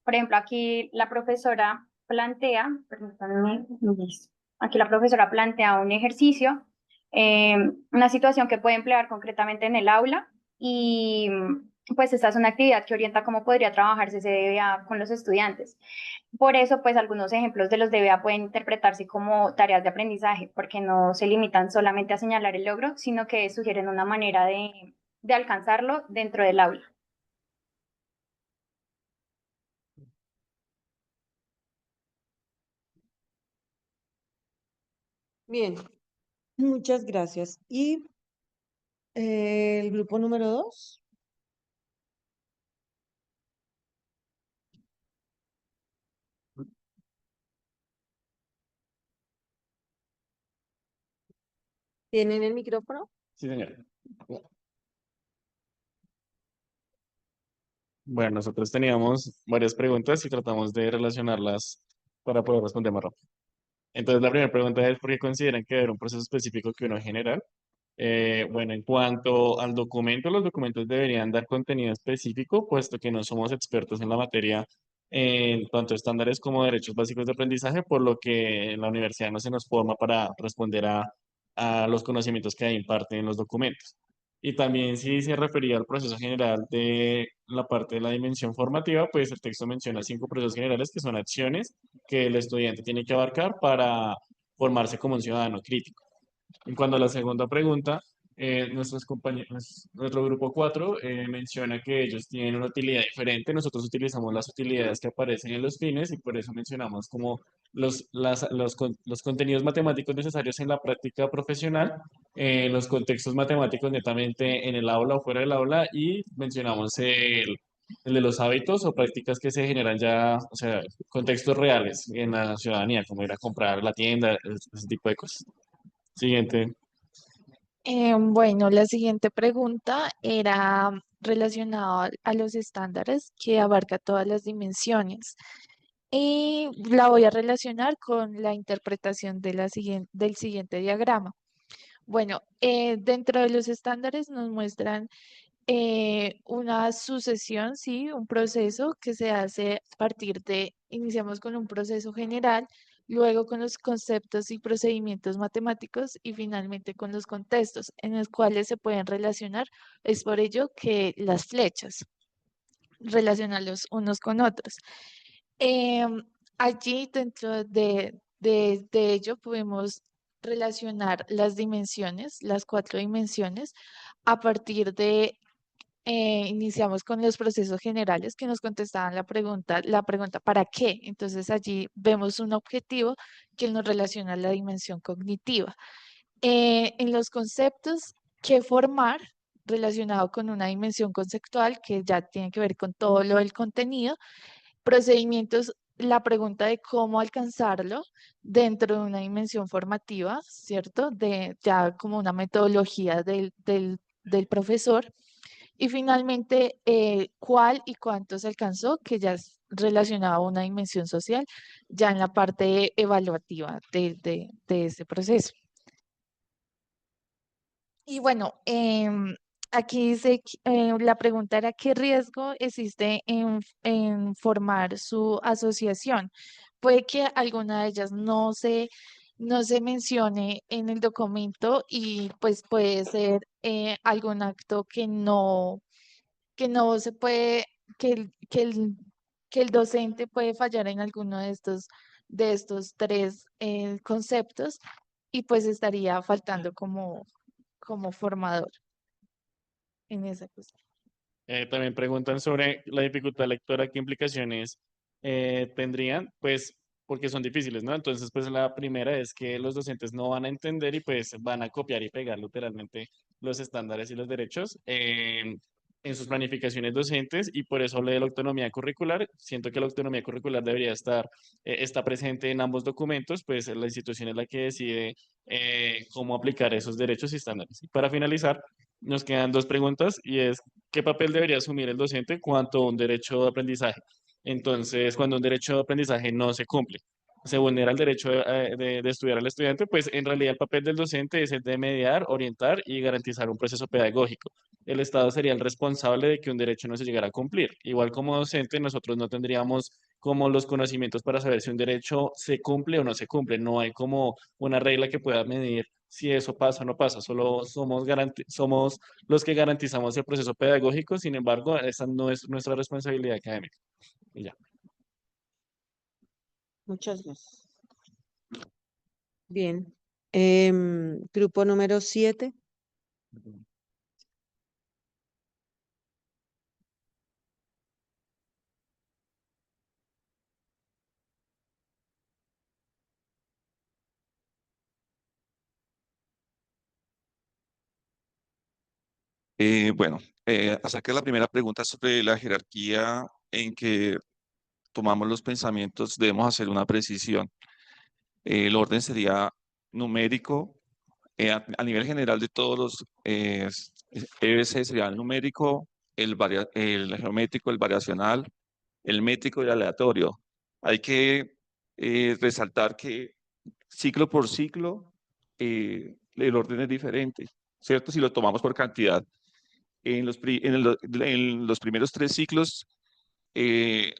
Por ejemplo, aquí la profesora plantea, permítanme, listo. Aquí la profesora plantea un ejercicio eh, una situación que puede emplear concretamente en el aula y pues esta es una actividad que orienta cómo podría trabajarse ese DBA con los estudiantes. Por eso, pues algunos ejemplos de los DBA pueden interpretarse como tareas de aprendizaje, porque no se limitan solamente a señalar el logro, sino que sugieren una manera de alcanzarlo dentro del aula. Bien, muchas gracias. Y el grupo número 2. ¿Tienen el micrófono? Sí, señora. Bueno, nosotros teníamos varias preguntas y tratamos de relacionarlas para poder responder más rápido. Entonces, la primera pregunta es: ¿por qué consideran que debe haber un proceso específico que uno genera? Bueno, en cuanto al documento, los documentos deberían dar contenido específico, puesto que no somos expertos en la materia en tanto estándares como derechos básicos de aprendizaje, por lo que en la universidad no se nos forma para responder a los conocimientos que ahí imparten los documentos. Y también si se refería al proceso general de la parte de la dimensión formativa, pues el texto menciona 5 procesos generales que son acciones que el estudiante tiene que abarcar para formarse como un ciudadano crítico. En cuanto a la segunda pregunta, nuestros compañeros, nuestro grupo 4 menciona que ellos tienen una utilidad diferente. Nosotros utilizamos las utilidades que aparecen en los fines y por eso mencionamos como los contenidos matemáticos necesarios en la práctica profesional, los contextos matemáticos netamente en el aula o fuera del aula y mencionamos el de los hábitos o prácticas que se generan ya, o sea, contextos reales en la ciudadanía, como ir a comprar a la tienda, ese tipo de cosas. Siguiente. Bueno, la siguiente pregunta era relacionada a los estándares que abarca todas las dimensiones y la voy a relacionar con la interpretación de del siguiente diagrama. Bueno, dentro de los estándares nos muestran una sucesión, sí, un proceso que se hace a partir iniciamos con un proceso general, luego con los conceptos y procedimientos matemáticos y finalmente con los contextos en los cuales se pueden relacionar. Es por ello que las flechas relacionarlos unos con otros. Em, Allí dentro de ello podemos relacionar las dimensiones, las 4 dimensiones, a partir iniciamos con los procesos generales que nos contestaban la pregunta ¿para qué? Entonces allí vemos un objetivo que nos relaciona a la dimensión cognitiva. En los conceptos, ¿qué formar? Relacionado con una dimensión conceptual que ya tiene que ver con todo lo del contenido. Procedimientos, la pregunta de cómo alcanzarlo dentro de una dimensión formativa, ¿cierto? De ya como una metodología del profesor. Y finalmente, cuál y cuánto se alcanzó, que ya es relacionado a una dimensión social, ya en la parte evaluativa de ese proceso. Y bueno, aquí dice, la pregunta era, ¿qué riesgo existe en formar su asociación? Puede que alguna de ellas no se mencione en el documento y pues puede ser algún acto que no se puede, que el docente puede fallar en alguno de estos 3 conceptos y pues estaría faltando como formador en esa cuestión. También preguntan sobre la dificultad lectora, qué implicaciones tendrían, pues porque son difíciles, ¿no? Entonces, pues la primera es que los docentes no van a entender y pues van a copiar y pegar literalmente los estándares y los derechos en sus planificaciones docentes y por eso hablé de la autonomía curricular. Siento que la autonomía curricular debería está presente en ambos documentos, pues la institución es la que decide cómo aplicar esos derechos y estándares. Y para finalizar, nos quedan 2 preguntas y es: ¿qué papel debería asumir el docente cuanto a un derecho de aprendizaje? Entonces, cuando un derecho de aprendizaje no se cumple, se vulnera el derecho de estudiar al estudiante, pues en realidad el papel del docente es el de mediar, orientar y garantizar un proceso pedagógico. El Estado sería el responsable de que un derecho no se llegara a cumplir. Igual como docente, nosotros no tendríamos como los conocimientos para saber si un derecho se cumple o no se cumple. No hay como una regla que pueda medir si eso pasa o no pasa. Solo somos los que garantizamos el proceso pedagógico. Sin embargo, esa no es nuestra responsabilidad académica. Y ya. Muchas gracias. Bien. Grupo número 7. Bueno, acerca de la primera pregunta sobre la jerarquía en que tomamos los pensamientos, debemos hacer una precisión. El orden sería numérico. A nivel general de todos los EBC sería el numérico, el geométrico, el variacional, el métrico y el aleatorio. Hay que resaltar que ciclo por ciclo el orden es diferente, ¿cierto? Si lo tomamos por cantidad. En los primeros 3 ciclos eh,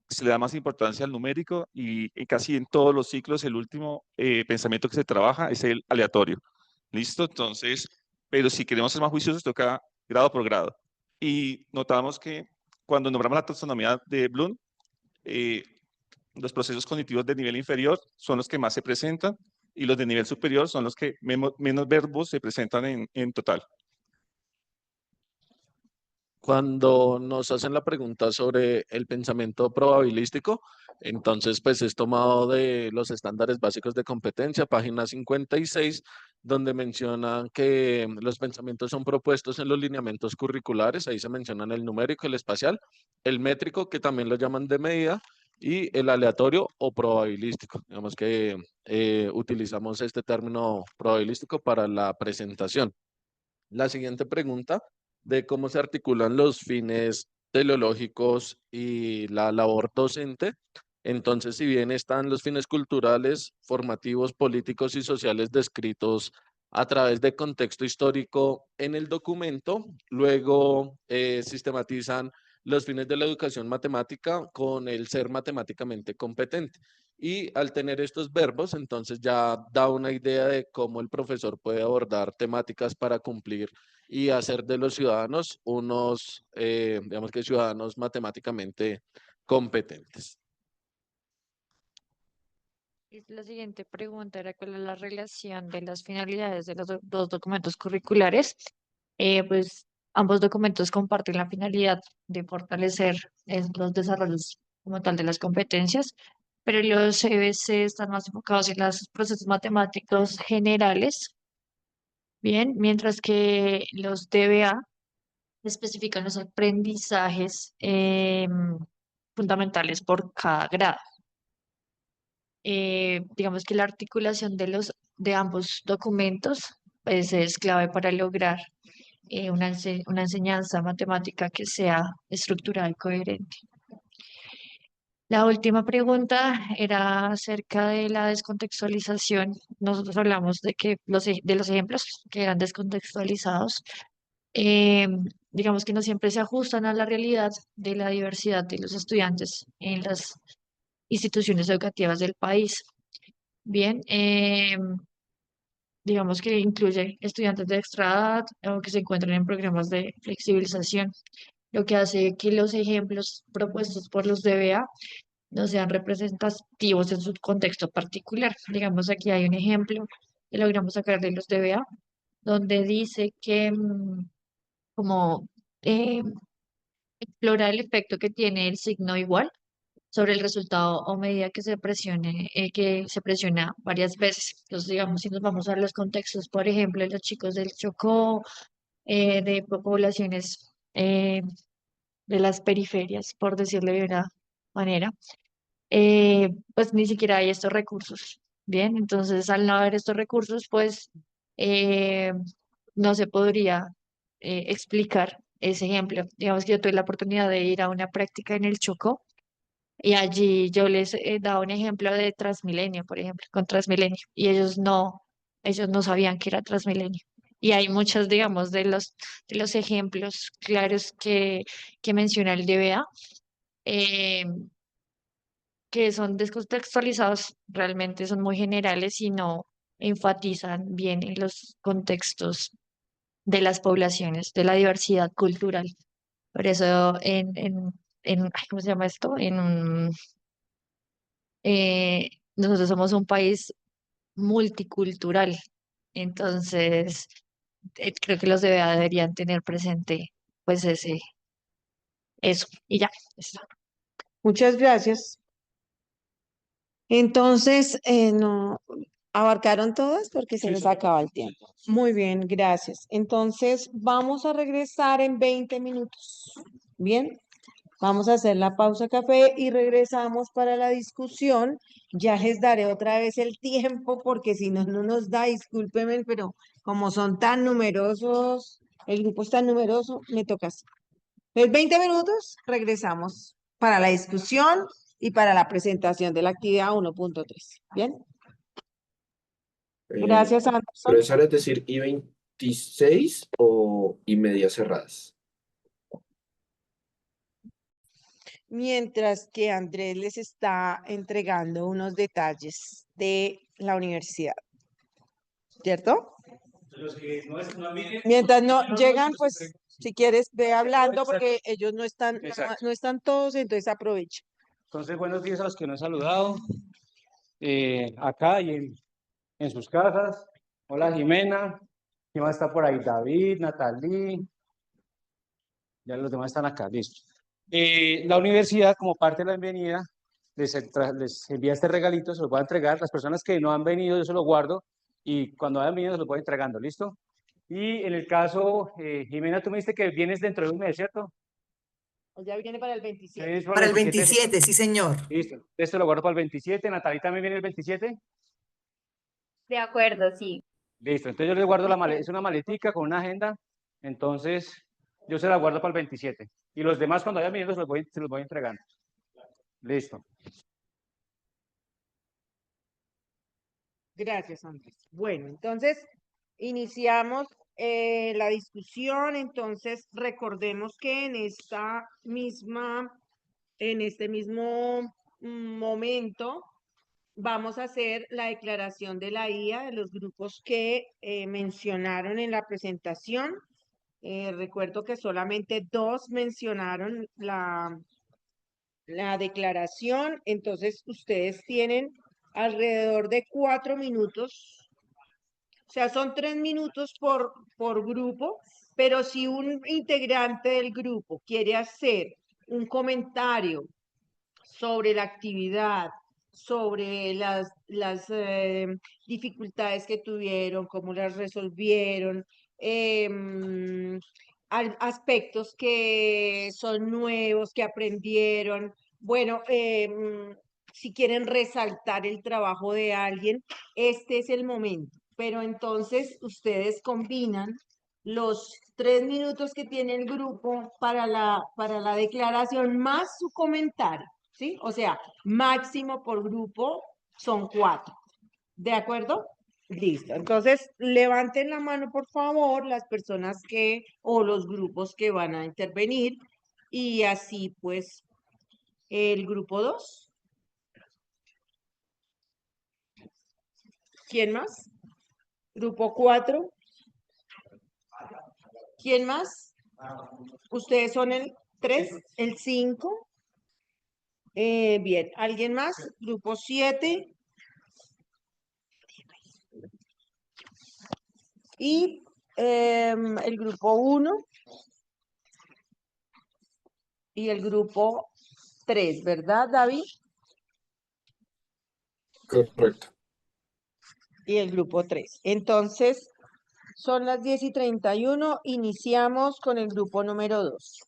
se le da más importancia al numérico y casi en todos los ciclos el último pensamiento que se trabaja es el aleatorio. ¿Listo? Entonces, pero si queremos ser más juiciosos, toca grado por grado. Y notamos que cuando nombramos la taxonomía de Bloom, eh, los procesos cognitivos de nivel inferior son los que más se presentan y los de nivel superior son los que menos verbos se presentan en total. Cuando nos hacen la pregunta sobre el pensamiento probabilístico, entonces pues es tomado de los estándares básicos de competencia, página 56, donde mencionan que los pensamientos son propuestos en los lineamientos curriculares, ahí se mencionan el numérico, el espacial, el métrico, que también lo llaman de medida, y el aleatorio o probabilístico. Digamos que utilizamos este término probabilístico para la presentación. La siguiente pregunta de cómo se articulan los fines teleológicos y la labor docente. Entonces, si bien están los fines culturales, formativos, políticos y sociales descritos a través de contexto histórico en el documento, luego sistematizan los fines de la educación matemática con el ser matemáticamente competente. Y al tener estos verbos, entonces ya da una idea de cómo el profesor puede abordar temáticas para cumplir y hacer de los ciudadanos unos, digamos que ciudadanos matemáticamente competentes. Y la siguiente pregunta era cuál es la relación de las finalidades de los dos documentos curriculares. Pues ambos documentos comparten la finalidad de fortalecer los desarrollos como tal de las competencias, pero los CBC están más enfocados en los procesos matemáticos generales, bien, mientras que los DBA especifican los aprendizajes fundamentales por cada grado. Digamos que la articulación de ambos documentos pues, es clave para lograr una enseñanza matemática que sea estructurada y coherente. La última pregunta era acerca de la descontextualización. Nosotros hablamos de que de los ejemplos que eran descontextualizados, eh, digamos que no siempre se ajustan a la realidad de la diversidad de los estudiantes en las instituciones educativas del país. Bien, digamos que incluye estudiantes de extra edad o que se encuentran en programas de flexibilización, lo que hace que los ejemplos propuestos por los DBA no sean representativos en su contexto particular. Digamos, aquí hay un ejemplo que logramos sacar de los DBA, donde dice que como eh, explora el efecto que tiene el signo igual sobre el resultado o medida que se presiona varias veces. Entonces, digamos, si nos vamos a los contextos, por ejemplo, de los chicos del Chocó, de poblaciones de las periferias, por decirlo de una manera, pues ni siquiera hay estos recursos. Bien, entonces al no haber estos recursos, pues eh, no se podría explicar ese ejemplo. Digamos que yo tuve la oportunidad de ir a una práctica en el Chocó y allí yo les daba un ejemplo de Transmilenio, por ejemplo, con Transmilenio, y ellos no sabían que era Transmilenio. Y hay muchos, digamos, de los ejemplos claros que menciona el DBA, que son descontextualizados, realmente son muy generales y no enfatizan bien en los contextos de las poblaciones, de la diversidad cultural. Por eso ay, ¿cómo se llama esto? Nosotros somos un país multicultural, entonces creo que los DBA deberían tener presente pues eso, y ya. Eso. Muchas gracias. Entonces, no, abarcaron todas porque se Sí, nos solo acaba el falta tiempo. Muy bien, gracias. Entonces, vamos a regresar en 20 minutos. Bien, vamos a hacer la pausa café y regresamos para la discusión. Ya les daré otra vez el tiempo porque si no, no nos da, discúlpenme, pero como son tan numerosos, el grupo es tan numeroso, me toca así. En 20 minutos regresamos para la discusión y para la presentación de la actividad 1.3. Bien, Eh, gracias, Anderson. Profesora, es decir, I-26 o y medias cerradas. Mientras que Andrés les está entregando unos detalles de la universidad, ¿cierto? Mientras no llegan, pues si quieres ve hablando porque ellos no están, no están todos, entonces aprovecha. Entonces, buenos días a los que no he saludado, acá y en sus casas. Hola Jimena, ¿quién más está por ahí? David, Natalie, ya los demás están acá, listo. La universidad, como parte de la bienvenida, les envía este regalito, se lo voy a entregar. Las personas que no han venido, yo se lo guardo y cuando hayan venido se lo voy entregando, ¿listo? Y en el caso, Jimena, tú me dijiste que vienes dentro de un mes, ¿cierto? Ya viene para el 27. Vienes Para el 27. 27, sí, señor. Listo, esto lo guardo para el 27. Natalie también viene el 27. De acuerdo, sí. Listo, entonces yo les guardo la maleta, es una maletica con una agenda, entonces yo se la guardo para el 27. Y los demás cuando vayan viniendo se los voy entregando. Listo. Gracias, Andrés. Bueno, entonces iniciamos la discusión. Entonces, recordemos que en este mismo momento, vamos a hacer la declaración de la IA de los grupos que mencionaron en la presentación. Recuerdo que solamente 2 mencionaron la declaración, entonces ustedes tienen alrededor de 4 minutos, o sea, son 3 minutos por grupo, pero si un integrante del grupo quiere hacer un comentario sobre la actividad, sobre las dificultades que tuvieron, cómo las resolvieron, em, aspectos que son nuevos, que aprendieron. Bueno, si quieren resaltar el trabajo de alguien, este es el momento. Pero entonces ustedes combinan los 3 minutos que tiene el grupo para la declaración más su comentario, ¿sí? O sea, máximo por grupo son 4. ¿De acuerdo? Listo. Entonces, levanten la mano, por favor, las personas o los grupos que van a intervenir. Y así, pues, el grupo 2. ¿Quién más? Grupo 4. ¿Quién más? Ustedes son el 3, el 5. Bien, ¿alguien más? Grupo 7. Y el grupo 1 y el grupo 3, ¿verdad, David? Correcto. Y el grupo 3. Entonces, son las 10:31. Iniciamos con el grupo número 2.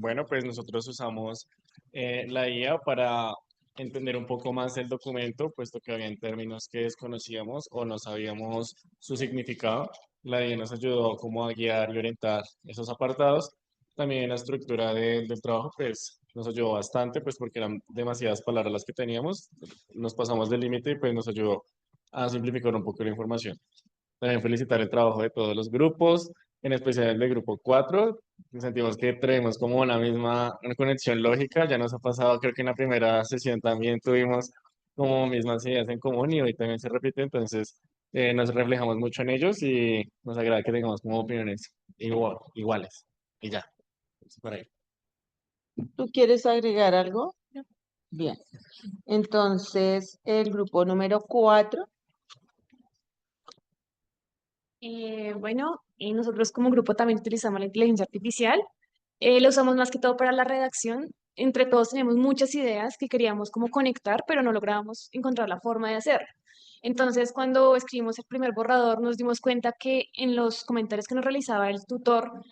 Bueno, pues nosotros usamos la IA para entender un poco más el documento, puesto que había términos que desconocíamos o no sabíamos su significado. La IA nos ayudó como a guiar y orientar esos apartados. También la estructura del trabajo, pues nos ayudó bastante, pues porque eran demasiadas palabras las que teníamos. Nos pasamos del límite y pues nos ayudó a simplificar un poco la información. También felicitar el trabajo de todos los grupos. en especial el de grupo 4, sentimos que tenemos como una conexión lógica. Ya nos ha pasado, creo que en la primera sesión también tuvimos como mismas ideas en común y hoy también se repite, entonces nos reflejamos mucho en ellos y nos agrada que tengamos como opiniones iguales. Y ya, por ahí. ¿Tú quieres agregar algo? Bien. Entonces, el grupo número 4. Bueno, y nosotros como grupo también utilizamos la inteligencia artificial. La usamos más que todo para la redacción. Entre todos tenemos muchas ideas que queríamos como conectar, pero no lográbamos encontrar la forma de hacerlo. Entonces, cuando escribimos el primer borrador, nos dimos cuenta que en los comentarios que nos realizaba el tutor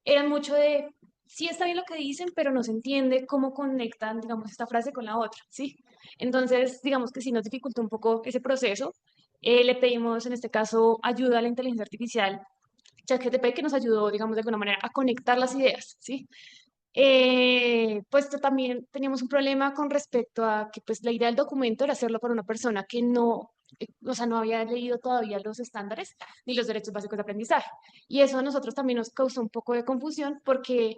eran mucho de, sí está bien lo que dicen, pero no se entiende cómo conectan, digamos, esta frase con la otra, ¿sí? Entonces, digamos que sí nos dificultó un poco ese proceso. Le pedimos, en este caso, ayuda a la inteligencia artificial, ChatGPT, que nos ayudó, digamos, de alguna manera a conectar las ideas, ¿sí? Pues también teníamos un problema con respecto a que pues la idea del documento era hacerlo para una persona que no, o sea, no había leído todavía los estándares ni los derechos básicos de aprendizaje. Y eso a nosotros también nos causó un poco de confusión porque,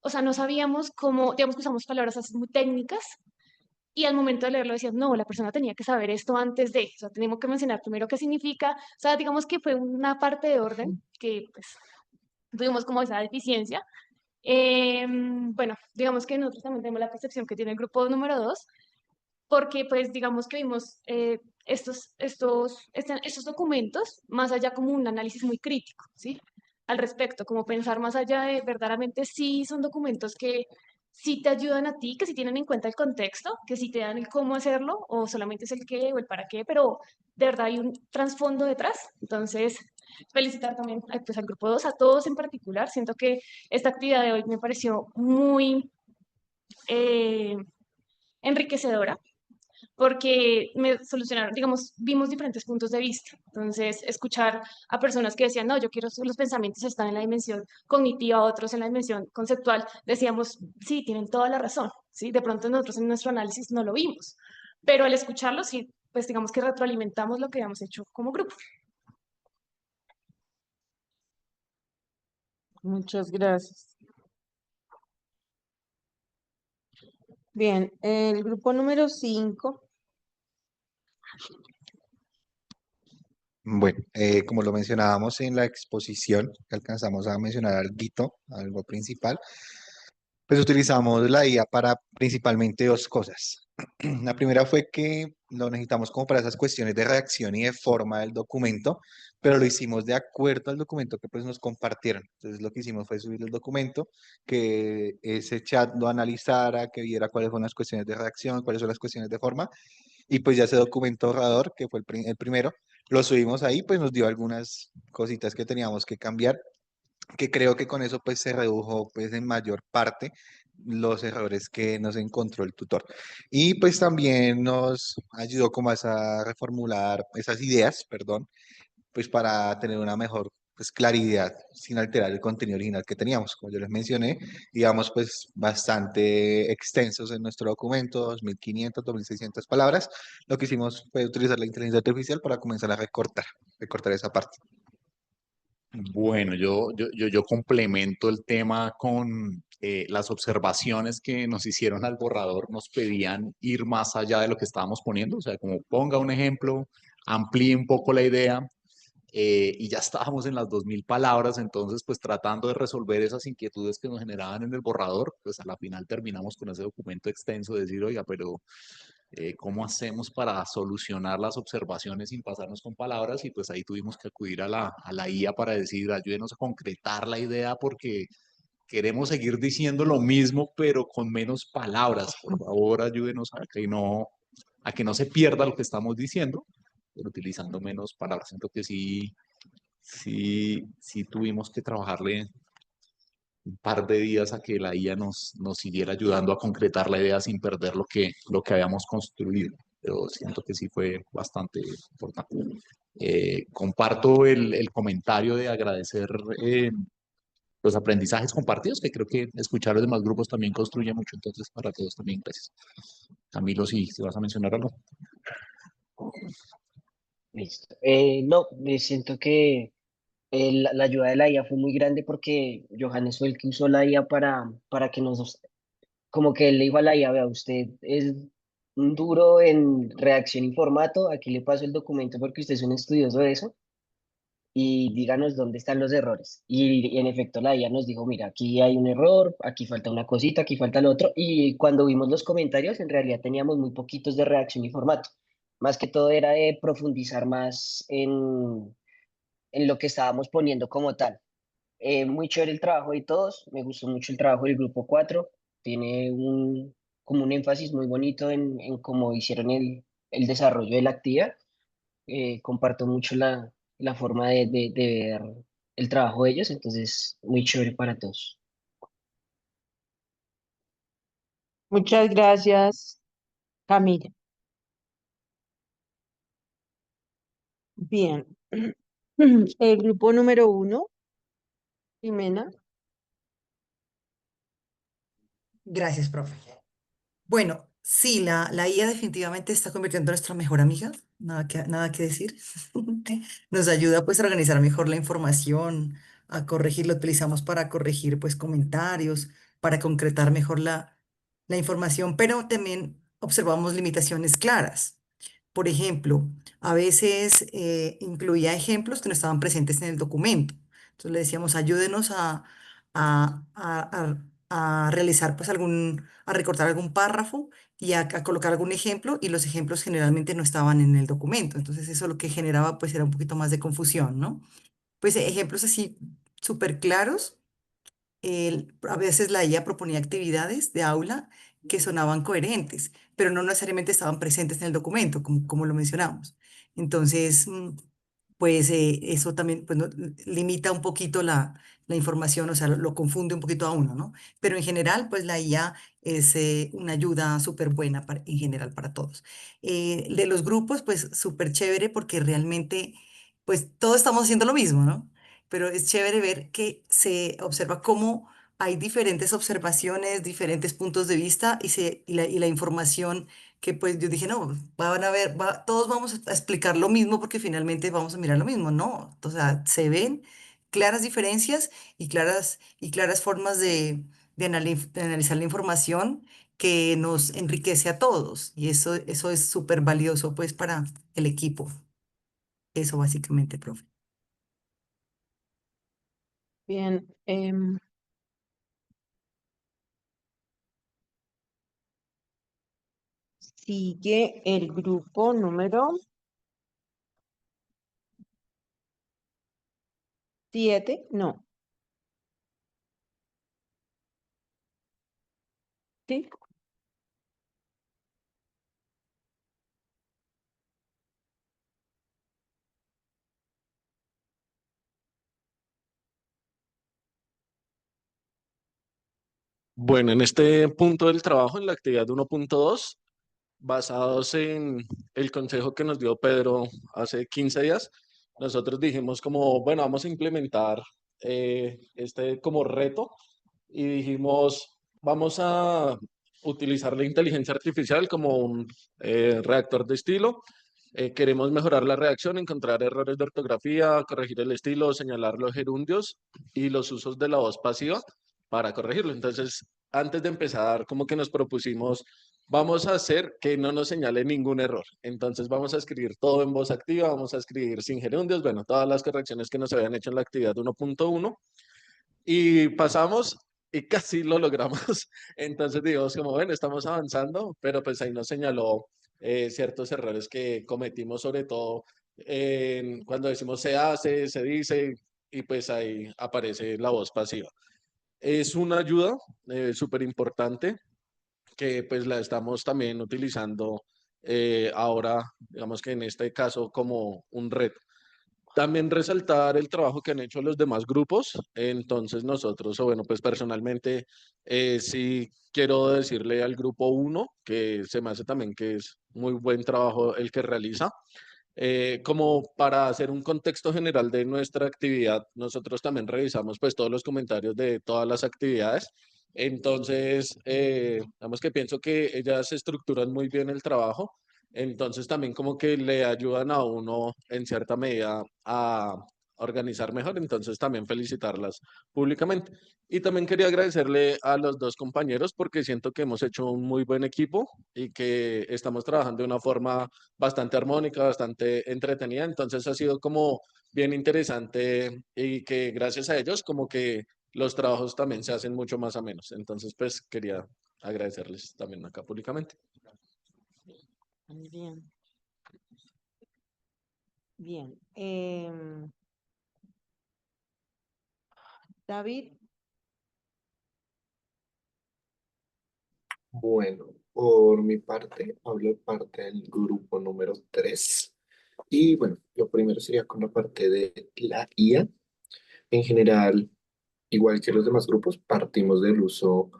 o sea, no sabíamos cómo, digamos que usamos palabras así muy técnicas y al momento de leerlo decías, no, la persona tenía que saber esto antes de, o sea, tenemos que mencionar primero qué significa, o sea, digamos que fue una parte de orden que pues tuvimos como esa deficiencia. Bueno, digamos que nosotros también tenemos la percepción que tiene el grupo número 2, porque pues digamos que vimos estos documentos más allá como un análisis muy crítico, ¿sí? Al respecto, como pensar más allá de verdaderamente si son documentos que sí te ayudan a ti, que sí tienen en cuenta el contexto, que sí te dan el cómo hacerlo, o solamente es el qué o el para qué, pero de verdad hay un trasfondo detrás. Entonces, felicitar también pues, al grupo 2, a todos en particular. Siento que esta actividad de hoy me pareció muy eh, enriquecedora porque me solucionaron, digamos, vimos diferentes puntos de vista. Entonces, escuchar a personas que decían, no, yo quiero, los pensamientos están en la dimensión cognitiva, otros en la dimensión conceptual, decíamos, sí, tienen toda la razón, ¿sí? De pronto nosotros en nuestro análisis no lo vimos, pero al escucharlo, sí, pues digamos que retroalimentamos lo que habíamos hecho como grupo. Muchas gracias. Bien, el grupo número 5. Bueno, como lo mencionábamos en la exposición, que alcanzamos a mencionar algo principal, pues utilizamos la IA para principalmente dos cosas. La primera fue que lo necesitamos como para esas cuestiones de redacción y de forma del documento, pero lo hicimos de acuerdo al documento que pues nos compartieron. Entonces lo que hicimos fue subir el documento, que ese chat lo analizara, que viera cuáles son las cuestiones de redacción, cuáles son las cuestiones de forma, y pues ya ese documento ahorrador, que fue el primero, lo subimos ahí, pues nos dio algunas cositas que teníamos que cambiar, que creo que con eso pues se redujo pues en mayor parte los errores que nos encontró el tutor. Y pues también nos ayudó como a reformular esas ideas, perdón, pues para tener una mejor pues claridad sin alterar el contenido original que teníamos. Como yo les mencioné, digamos pues bastante extensos en nuestro documento, 2.500, 2.600 palabras. Lo que hicimos fue utilizar la inteligencia artificial para comenzar a recortar esa parte. Bueno, yo complemento el tema con las observaciones que nos hicieron al borrador, nos pedían ir más allá de lo que estábamos poniendo, o sea, como ponga un ejemplo, amplíe un poco la idea, y ya estábamos en las 2.000 palabras, entonces pues tratando de resolver esas inquietudes que nos generaban en el borrador, pues a la final terminamos con ese documento extenso de decir, oiga, pero cómo hacemos para solucionar las observaciones sin pasarnos con palabras, y pues ahí tuvimos que acudir a la IA para decir, ayúdenos a concretar la idea porque queremos seguir diciendo lo mismo, pero con menos palabras. Por favor, ayúdenos a que no se pierda lo que estamos diciendo, pero utilizando menos palabras. Siento que sí tuvimos que trabajarle un par de días a que la IA nos siguiera ayudando a concretar la idea sin perder lo que habíamos construido. Pero siento que sí fue bastante importante. Comparto el comentario de agradecer los aprendizajes compartidos, que creo que escuchar a los demás grupos también construye mucho. Entonces, para todos también, gracias. Camilo, si vas a mencionar algo. Listo. No, siento que La ayuda de la IA fue muy grande porque Johannes fue el que usó la IA para que nos, como que él le dijo a la IA, vea, usted es un duro en redacción y formato, aquí le paso el documento porque usted es un estudioso de eso y díganos dónde están los errores. Y en efecto la IA nos dijo, mira, aquí hay un error, aquí falta una cosita, aquí falta lo otro. Y cuando vimos los comentarios, en realidad teníamos muy poquitos de redacción y formato. Más que todo era de profundizar más en lo que estábamos poniendo como tal. Muy chévere el trabajo de todos, me gustó mucho el trabajo del grupo 4 tiene como un énfasis muy bonito en cómo hicieron el desarrollo de la actividad. Comparto mucho la forma de ver el trabajo de ellos, entonces muy chévere para todos. Muchas gracias, Camila. Bien. El grupo número 1, Jimena. Gracias, profe. Bueno, sí, la IA definitivamente está convirtiendo en nuestra mejor amiga, nada que decir. Nos ayuda pues a organizar mejor la información, a corregir, lo utilizamos para corregir pues comentarios, para concretar mejor la información, pero también observamos limitaciones claras. Por ejemplo, a veces incluía ejemplos que no estaban presentes en el documento. Entonces le decíamos, ayúdenos a, a- a realizar pues a recortar algún párrafo y a colocar algún ejemplo y los ejemplos generalmente no estaban en el documento. Entonces eso lo que generaba pues era un poquito más de confusión, ¿no? Pues ejemplos así súper claros a veces la IA proponía actividades de aula que sonaban coherentes, pero no necesariamente estaban presentes en el documento, como lo mencionamos. Entonces, pues eso también pues, limita un poquito la información, o sea, lo confunde un poquito a uno, ¿no? Pero en general, pues la IA es una ayuda súper buena en general para todos. De los grupos, pues súper chévere porque realmente, pues todos estamos haciendo lo mismo, ¿no? Pero es chévere ver que se observa cómo hay diferentes observaciones, diferentes puntos de vista y la información que pues yo dije, no, van a ver, todos vamos a explicar lo mismo porque finalmente vamos a mirar lo mismo, no, o sea, se ven claras diferencias y claras formas de analizar la información que nos enriquece a todos y eso es súper valioso pues para el equipo. Eso básicamente, profe. Bien. Sigue el grupo número 7. No. ¿Sí? Bueno, en este punto del trabajo, en la actividad 1.2, basados en el consejo que nos dio Pedro hace 15 días, nosotros dijimos como, bueno, vamos a implementar este como reto y dijimos, vamos a utilizar la inteligencia artificial como un reactor de estilo. Queremos mejorar la redacción, encontrar errores de ortografía, corregir el estilo, señalar los gerundios y los usos de la voz pasiva para corregirlo. Entonces, antes de empezar, como que nos propusimos, vamos a hacer que no nos señale ningún error. Entonces, vamos a escribir todo en voz activa, vamos a escribir sin gerundios, bueno, todas las correcciones que nos habían hecho en la actividad 1.1 y pasamos y casi lo logramos. Entonces digamos como, bueno, estamos avanzando, pero pues ahí nos señaló ciertos errores que cometimos, sobre todo cuando decimos se hace, se dice, y pues ahí aparece la voz pasiva. Es una ayuda súper importante que pues la estamos también utilizando ahora, digamos que en este caso como un reto. También resaltar el trabajo que han hecho los demás grupos. Entonces nosotros, o bueno, pues personalmente sí quiero decirle al grupo uno que se me hace también que es muy buen trabajo el que realiza. Como para hacer un contexto general de nuestra actividad, nosotros también revisamos pues todos los comentarios de todas las actividades. Entonces, digamos que pienso que ellas estructuran muy bien el trabajo. Entonces también como que le ayudan a uno en cierta medida organizar mejor, entonces también felicitarlas públicamente. Y también quería agradecerle a los dos compañeros porque siento que hemos hecho un muy buen equipo y que estamos trabajando de una forma bastante armónica, bastante entretenida, entonces ha sido como bien interesante y que gracias a ellos como que los trabajos también se hacen mucho más amenos. Entonces, pues quería agradecerles también acá públicamente. Bien, bien. David, Bueno, por mi parte, hablo de parte del grupo número 3. Y bueno, lo primero sería con la parte de la IA. En general, igual que los demás grupos, partimos del uso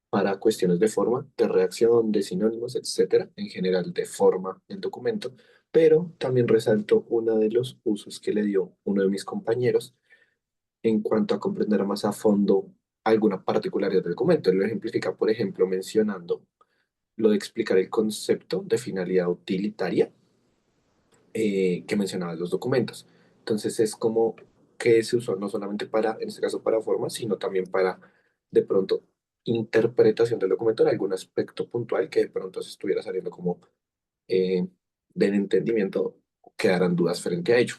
para cuestiones de forma, de redacción, de sinónimos, etcétera, en general de forma del documento, pero también resalto uno de los usos que le dio uno de mis compañeros en cuanto a comprender más a fondo alguna particularidad del documento. Él lo ejemplifica, por ejemplo, mencionando lo de explicar el concepto de finalidad utilitaria que mencionaban los documentos. Entonces es como que se usó no solamente para, en este caso, para forma, sino también para, de pronto, interpretación del documento en algún aspecto puntual que de pronto se estuviera saliendo como eh, del entendimiento, quedaran dudas frente a ello.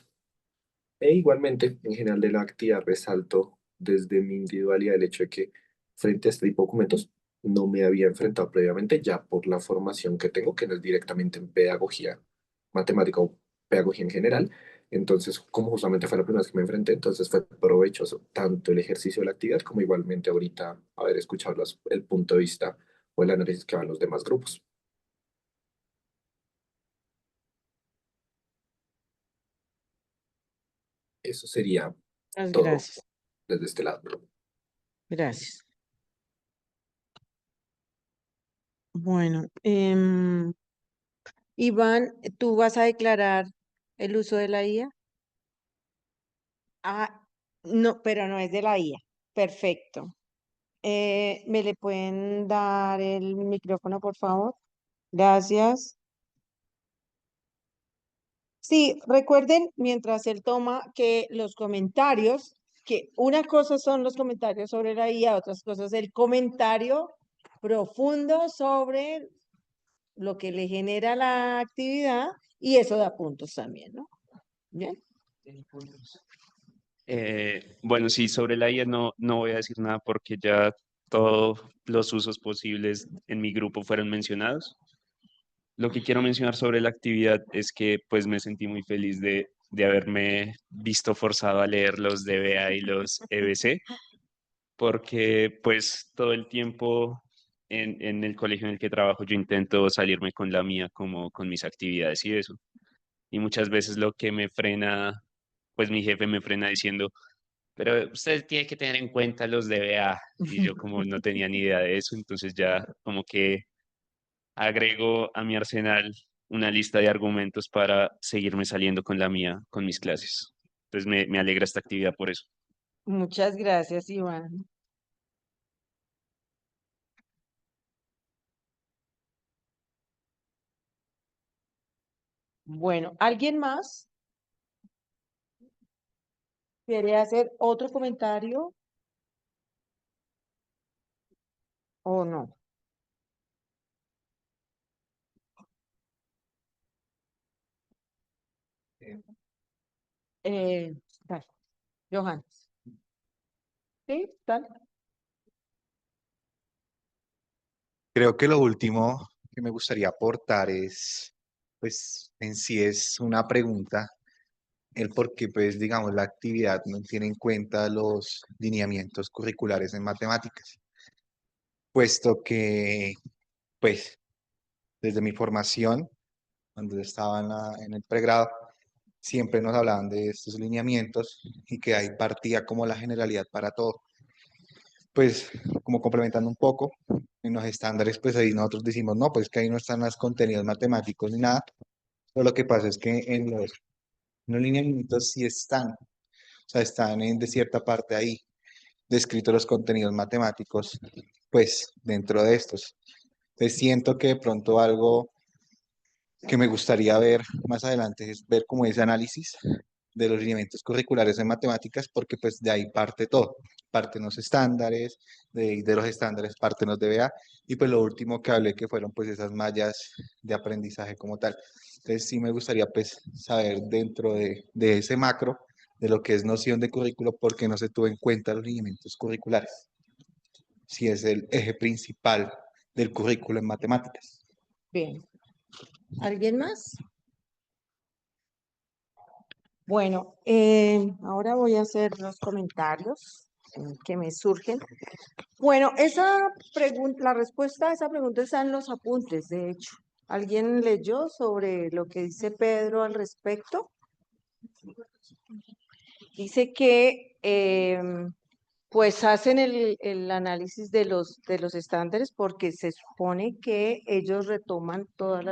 E igualmente, en general de la actividad, resalto desde mi individualidad el hecho de que frente a este tipo de documentos no me había enfrentado previamente ya por la formación que tengo, que no es directamente en pedagogía matemática o pedagogía en general. Entonces, como justamente fue la primera vez que me enfrenté, entonces fue provechoso tanto el ejercicio de la actividad como igualmente ahorita haber escuchado el punto de vista o el análisis que van los demás grupos. Eso sería muchas todo gracias. desde este lado. Gracias. Bueno, Iván, ¿tú vas a declarar el uso de la IA? Ah, no, pero no es de la IA. Perfecto. ¿Me le pueden dar el micrófono, por favor? Gracias. Sí, recuerden mientras él toma que los comentarios, que una cosa son los comentarios sobre la IA, otras cosas el comentario profundo sobre lo que le genera la actividad y eso da puntos también, ¿no? Bien. Bueno, sí, sobre la IA no voy a decir nada porque ya todos los usos posibles en mi grupo fueron mencionados. Lo que quiero mencionar sobre la actividad es que pues me sentí muy feliz de haberme visto forzado a leer los DBA y los EBC, porque pues todo el tiempo en el colegio en el que trabajo yo intento salirme con la mía como con mis actividades y eso. Y muchas veces lo que me frena, pues mi jefe me frena diciendo, pero usted tiene que tener en cuenta los DBA. Y yo como no tenía ni idea de eso, entonces ya como que agrego a mi arsenal una lista de argumentos para seguirme saliendo con la mía, con mis clases. Entonces me alegra esta actividad por eso. Muchas gracias, Iván. Bueno, ¿alguien más quiere hacer otro comentario o no? Dale, Johan. ¿Sí? Dale. Creo que lo último que me gustaría aportar es, pues, en sí es una pregunta, el por qué, pues, digamos, la actividad no tiene en cuenta los lineamientos curriculares en matemáticas, puesto que, pues, desde mi formación, cuando yo estaba en el pregrado, siempre nos hablaban de estos lineamientos y que ahí partía como la generalidad para todo. Pues, como complementando un poco, en los estándares, pues ahí nosotros decimos, no, pues que ahí no están los contenidos matemáticos ni nada, pero lo que pasa es que en los lineamientos sí están, o sea, están de cierta parte ahí descritos los contenidos matemáticos, pues dentro de estos. Entonces siento que de pronto algo que me gustaría ver más adelante es ver como ese análisis de los lineamientos curriculares en matemáticas, porque pues de ahí parte todo, parten los estándares, de los estándares parten los DBA, y pues lo último que hablé que fueron pues esas mallas de aprendizaje como tal. Entonces sí me gustaría pues saber dentro de ese macro, de lo que es noción de currículo, por qué no se tuvo en cuenta los lineamientos curriculares, si es el eje principal del currículo en matemáticas. Bien. ¿Alguien más? Bueno, ahora voy a hacer los comentarios que me surgen. Bueno, esa pregunta, la respuesta a esa pregunta está en los apuntes, de hecho. ¿Alguien leyó sobre lo que dice Pedro al respecto? Dice que pues hacen el análisis de los estándares porque se supone que ellos retoman todos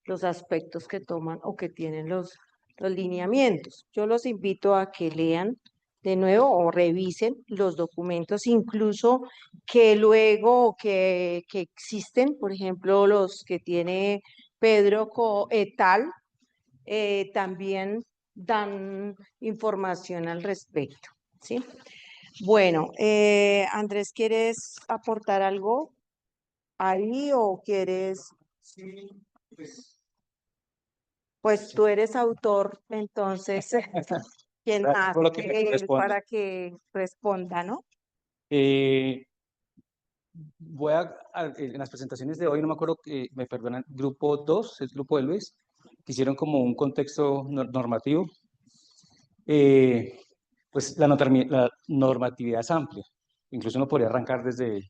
los aspectos que toman o que tienen los lineamientos. Yo los invito a que lean de nuevo o revisen los documentos, incluso que luego que existen, por ejemplo, los que tiene Pedro et al, también dan información al respecto, ¿sí? Bueno, Andrés, ¿quieres aportar algo ahí o quieres? Sí, Pues tú eres autor, entonces, ¿quién gracias más? por lo que Él responde. para que responda, ¿no? Voy en las presentaciones de hoy, no me acuerdo, me perdonan, grupo 2, el grupo de Luis, que hicieron como un contexto normativo. Pues la normatividad es amplia. Incluso uno podría arrancar desde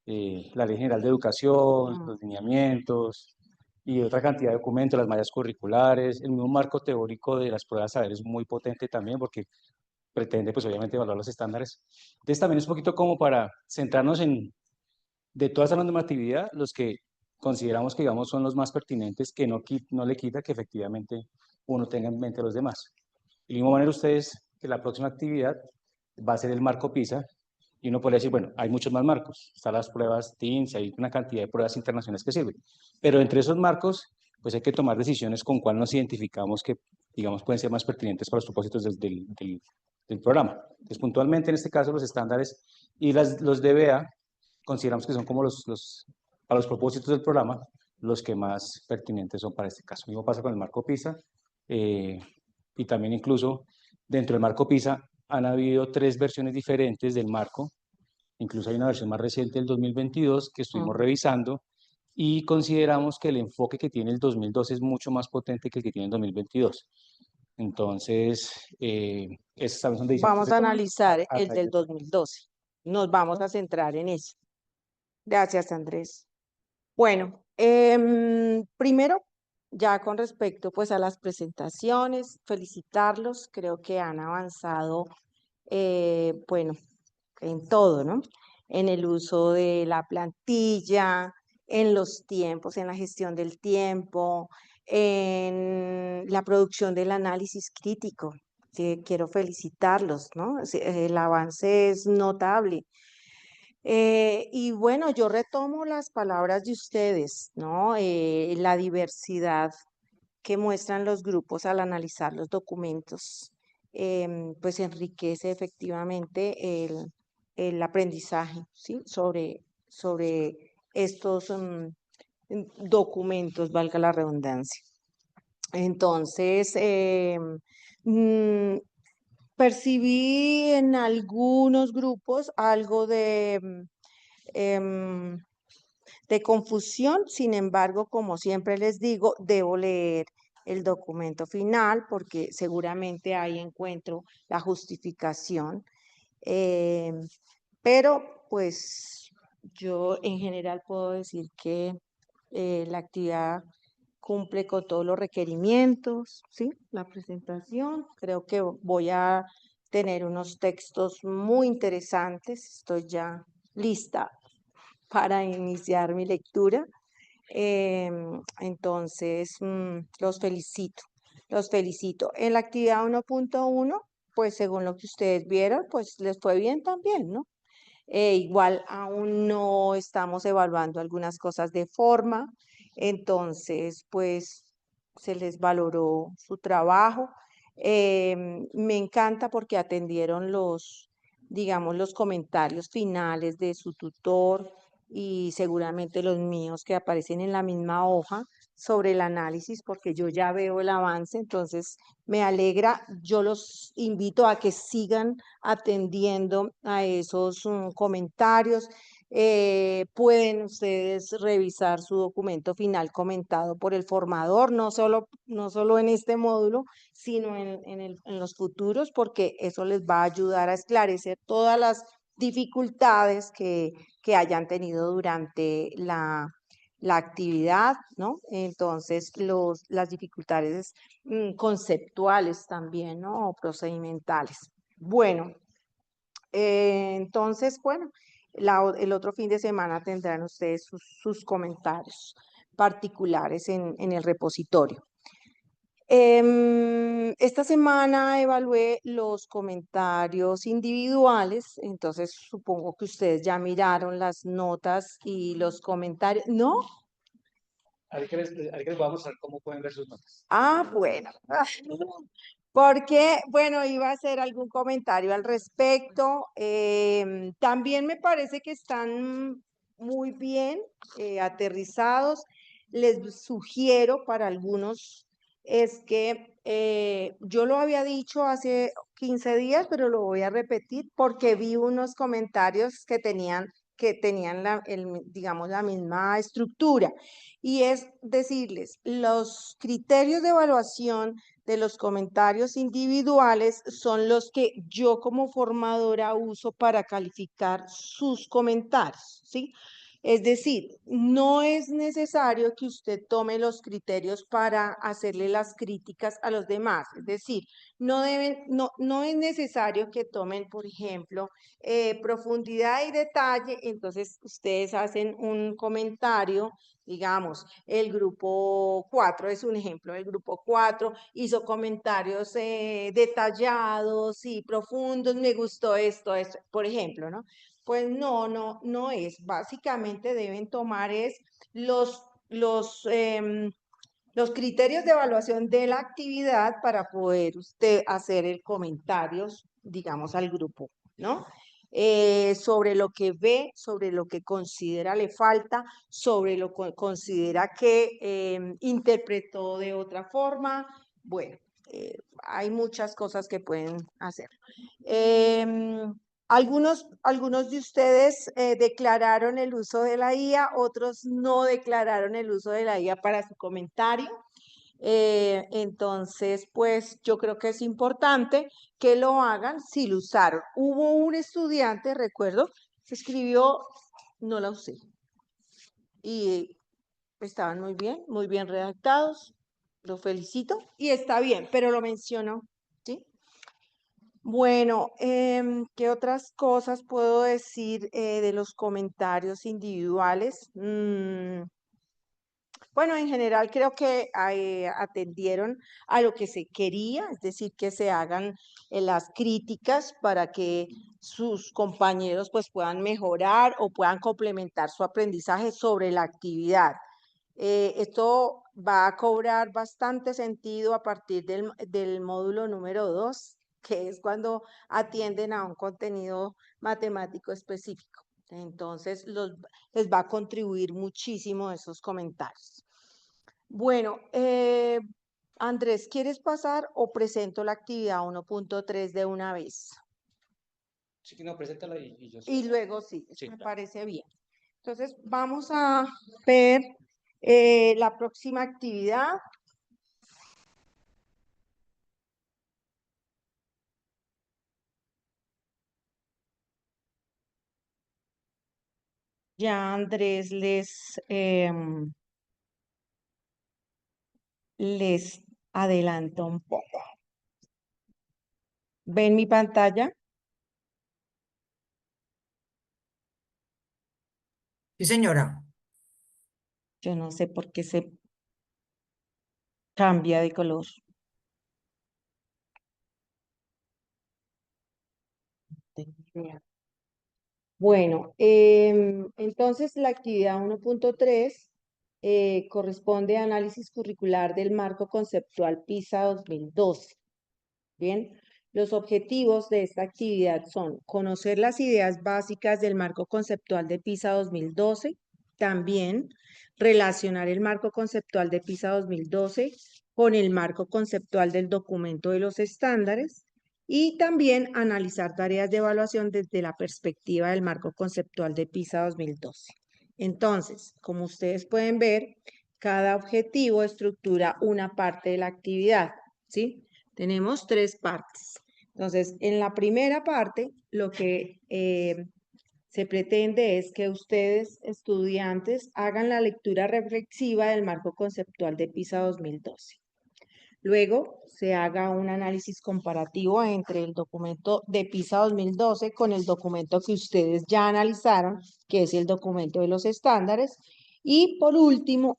la Ley General de Educación, los lineamientos y otra cantidad de documentos, las mallas curriculares, el mismo marco teórico de las pruebas de saber es muy potente también porque pretende pues obviamente evaluar los estándares. Entonces también es un poquito como para centrarnos en, de toda esa normatividad, los que consideramos que digamos son los más pertinentes, que no le quita que efectivamente uno tenga en mente a los demás. De la misma manera ustedes, que la próxima actividad va a ser el marco PISA, y uno podría decir, bueno, hay muchos más marcos, están las pruebas TIMSS, hay una cantidad de pruebas internacionales que sirven, pero entre esos marcos, pues hay que tomar decisiones con cuál nos identificamos que, digamos, pueden ser más pertinentes para los propósitos del programa. Entonces, puntualmente, en este caso, los estándares y los DBA, consideramos que son como para los propósitos del programa, los que más pertinentes son para este caso. Lo mismo pasa con el marco PISA, y también incluso dentro del marco PISA han habido 3 versiones diferentes del marco, incluso hay una versión más reciente del 2022 que estuvimos revisando y consideramos que el enfoque que tiene el 2012 es mucho más potente que el que tiene el 2022. Entonces, esas también son decisiones Vamos que a se toman analizar a el raíz del de- 2012. Nos vamos a centrar en eso. Gracias, Andrés. Bueno, primero, ya con respecto pues a las presentaciones, felicitarlos, creo que han avanzado, bueno, en todo, ¿no? En el uso de la plantilla, en los tiempos, en la gestión del tiempo, en la producción del análisis crítico. Sí, quiero felicitarlos, ¿no? Sí, el avance es notable. Y bueno, yo retomo las palabras de ustedes, ¿no? La diversidad que muestran los grupos al analizar los documentos, pues enriquece efectivamente el aprendizaje, ¿sí? Sobre estos documentos, valga la redundancia. Entonces, mm, percibí en algunos grupos algo em, de confusión, sin embargo, como siempre les digo, debo leer el documento final porque seguramente ahí encuentro la justificación. Pero pues yo en general puedo decir que la actividad cumple con todos los requerimientos, ¿sí? La presentación, creo que voy a tener unos textos muy interesantes, estoy ya lista para iniciar mi lectura. Entonces, los felicito, los felicito. En la actividad 1.1, pues según lo que ustedes vieron, pues les fue bien también, ¿no? Igual aún no estamos evaluando algunas cosas de forma, entonces, pues se les valoró su trabajo. Me encanta porque atendieron digamos, los comentarios finales de su tutor y seguramente los míos que aparecen en la misma hoja sobre el análisis, porque yo ya veo el avance, entonces me alegra. Yo los invito a que sigan atendiendo a esos comentarios. Pueden ustedes revisar su documento final comentado por el formador, no solo en este módulo, sino en los futuros, porque eso les va a ayudar a esclarecer todas las dificultades que hayan tenido durante la actividad, ¿no? Entonces, las dificultades conceptuales también, ¿no? O procedimentales. Bueno, entonces, bueno, el otro fin de semana tendrán ustedes sus comentarios particulares en el repositorio. Esta semana evalué los comentarios individuales, entonces supongo que ustedes ya miraron las notas y los comentarios. ¿No? Ahorita les voy a mostrar cómo pueden ver sus notas. Ah, bueno. Porque, bueno, iba a hacer algún comentario al respecto. También me parece que están muy bien aterrizados. Les sugiero para algunos es que yo lo había dicho hace 15 días, pero lo voy a repetir porque vi unos comentarios que tenían digamos, la misma estructura. Y es decirles, los criterios de evaluación de los comentarios individuales son los que yo como formadora uso para calificar sus comentarios, ¿sí? Es decir, no es necesario que usted tome los criterios para hacerle las críticas a los demás. Es decir, no es necesario que tomen, por ejemplo, profundidad y detalle. Entonces, ustedes hacen un comentario. Digamos, el grupo 4 es un ejemplo. El grupo 4 hizo comentarios detallados y profundos. Me gustó esto, por ejemplo, ¿no? Pues no es. Básicamente deben tomar los, los, em, los criterios de evaluación de la actividad para poder usted hacer el comentario, digamos, al grupo, ¿no? Sobre lo que ve, sobre lo que considera le falta, sobre lo que considera que interpretó de otra forma. Bueno, hay muchas cosas que pueden hacer. Algunos de ustedes declararon el uso de la IA, otros no declararon el uso de la IA para su comentario. Entonces, pues yo creo que es importante que lo hagan si lo usaron. Hubo un estudiante, recuerdo, que escribió, no la usé. Y estaban muy bien redactados. Lo felicito y está bien, pero lo menciono, ¿sí? Bueno, ¿qué otras cosas puedo decir de los comentarios individuales? Bueno, en general creo que atendieron a lo que se quería, es decir, que se hagan las críticas para que sus compañeros pues puedan mejorar o puedan complementar su aprendizaje sobre la actividad. Esto va a cobrar bastante sentido a partir del módulo número 2, que es cuando atienden a un contenido matemático específico. Entonces, les va a contribuir muchísimo esos comentarios. Bueno, Andrés, ¿quieres pasar o presento la actividad 1.3 de una vez? Sí, no, preséntala y yo Y luego sí, Sí, me claro. parece bien. Entonces, vamos a ver la próxima actividad. Ya Andrés les adelanto un poco. ¿Ven mi pantalla? Sí, señora. Yo no sé por qué se cambia de color. Tengo idea. Bueno, entonces la actividad 1.3 corresponde a análisis curricular del marco conceptual PISA 2012. Bien, los objetivos de esta actividad son conocer las ideas básicas del marco conceptual de PISA 2012, también relacionar el marco conceptual de PISA 2012 con el marco conceptual del documento de los estándares y también analizar tareas de evaluación desde la perspectiva del marco conceptual de PISA 2012. Entonces, como ustedes pueden ver, cada objetivo estructura una parte de la actividad, ¿sí? Tenemos 3 partes. Entonces, en la primera parte, lo que se pretende es que ustedes, estudiantes, hagan la lectura reflexiva del marco conceptual de PISA 2012. Luego, se haga un análisis comparativo entre el documento de PISA 2012 con el documento que ustedes ya analizaron, que es el documento de los estándares. Y por último,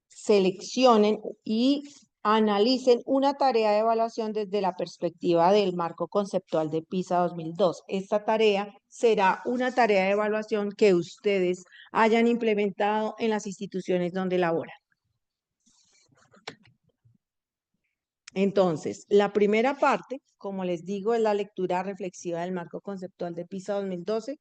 seleccionen y analicen una tarea de evaluación desde la perspectiva del marco conceptual de PISA 2002. Esta tarea será una tarea de evaluación que ustedes hayan implementado en las instituciones donde laboran. Entonces, la primera parte, como les digo, es la lectura reflexiva del marco conceptual de PISA 2012.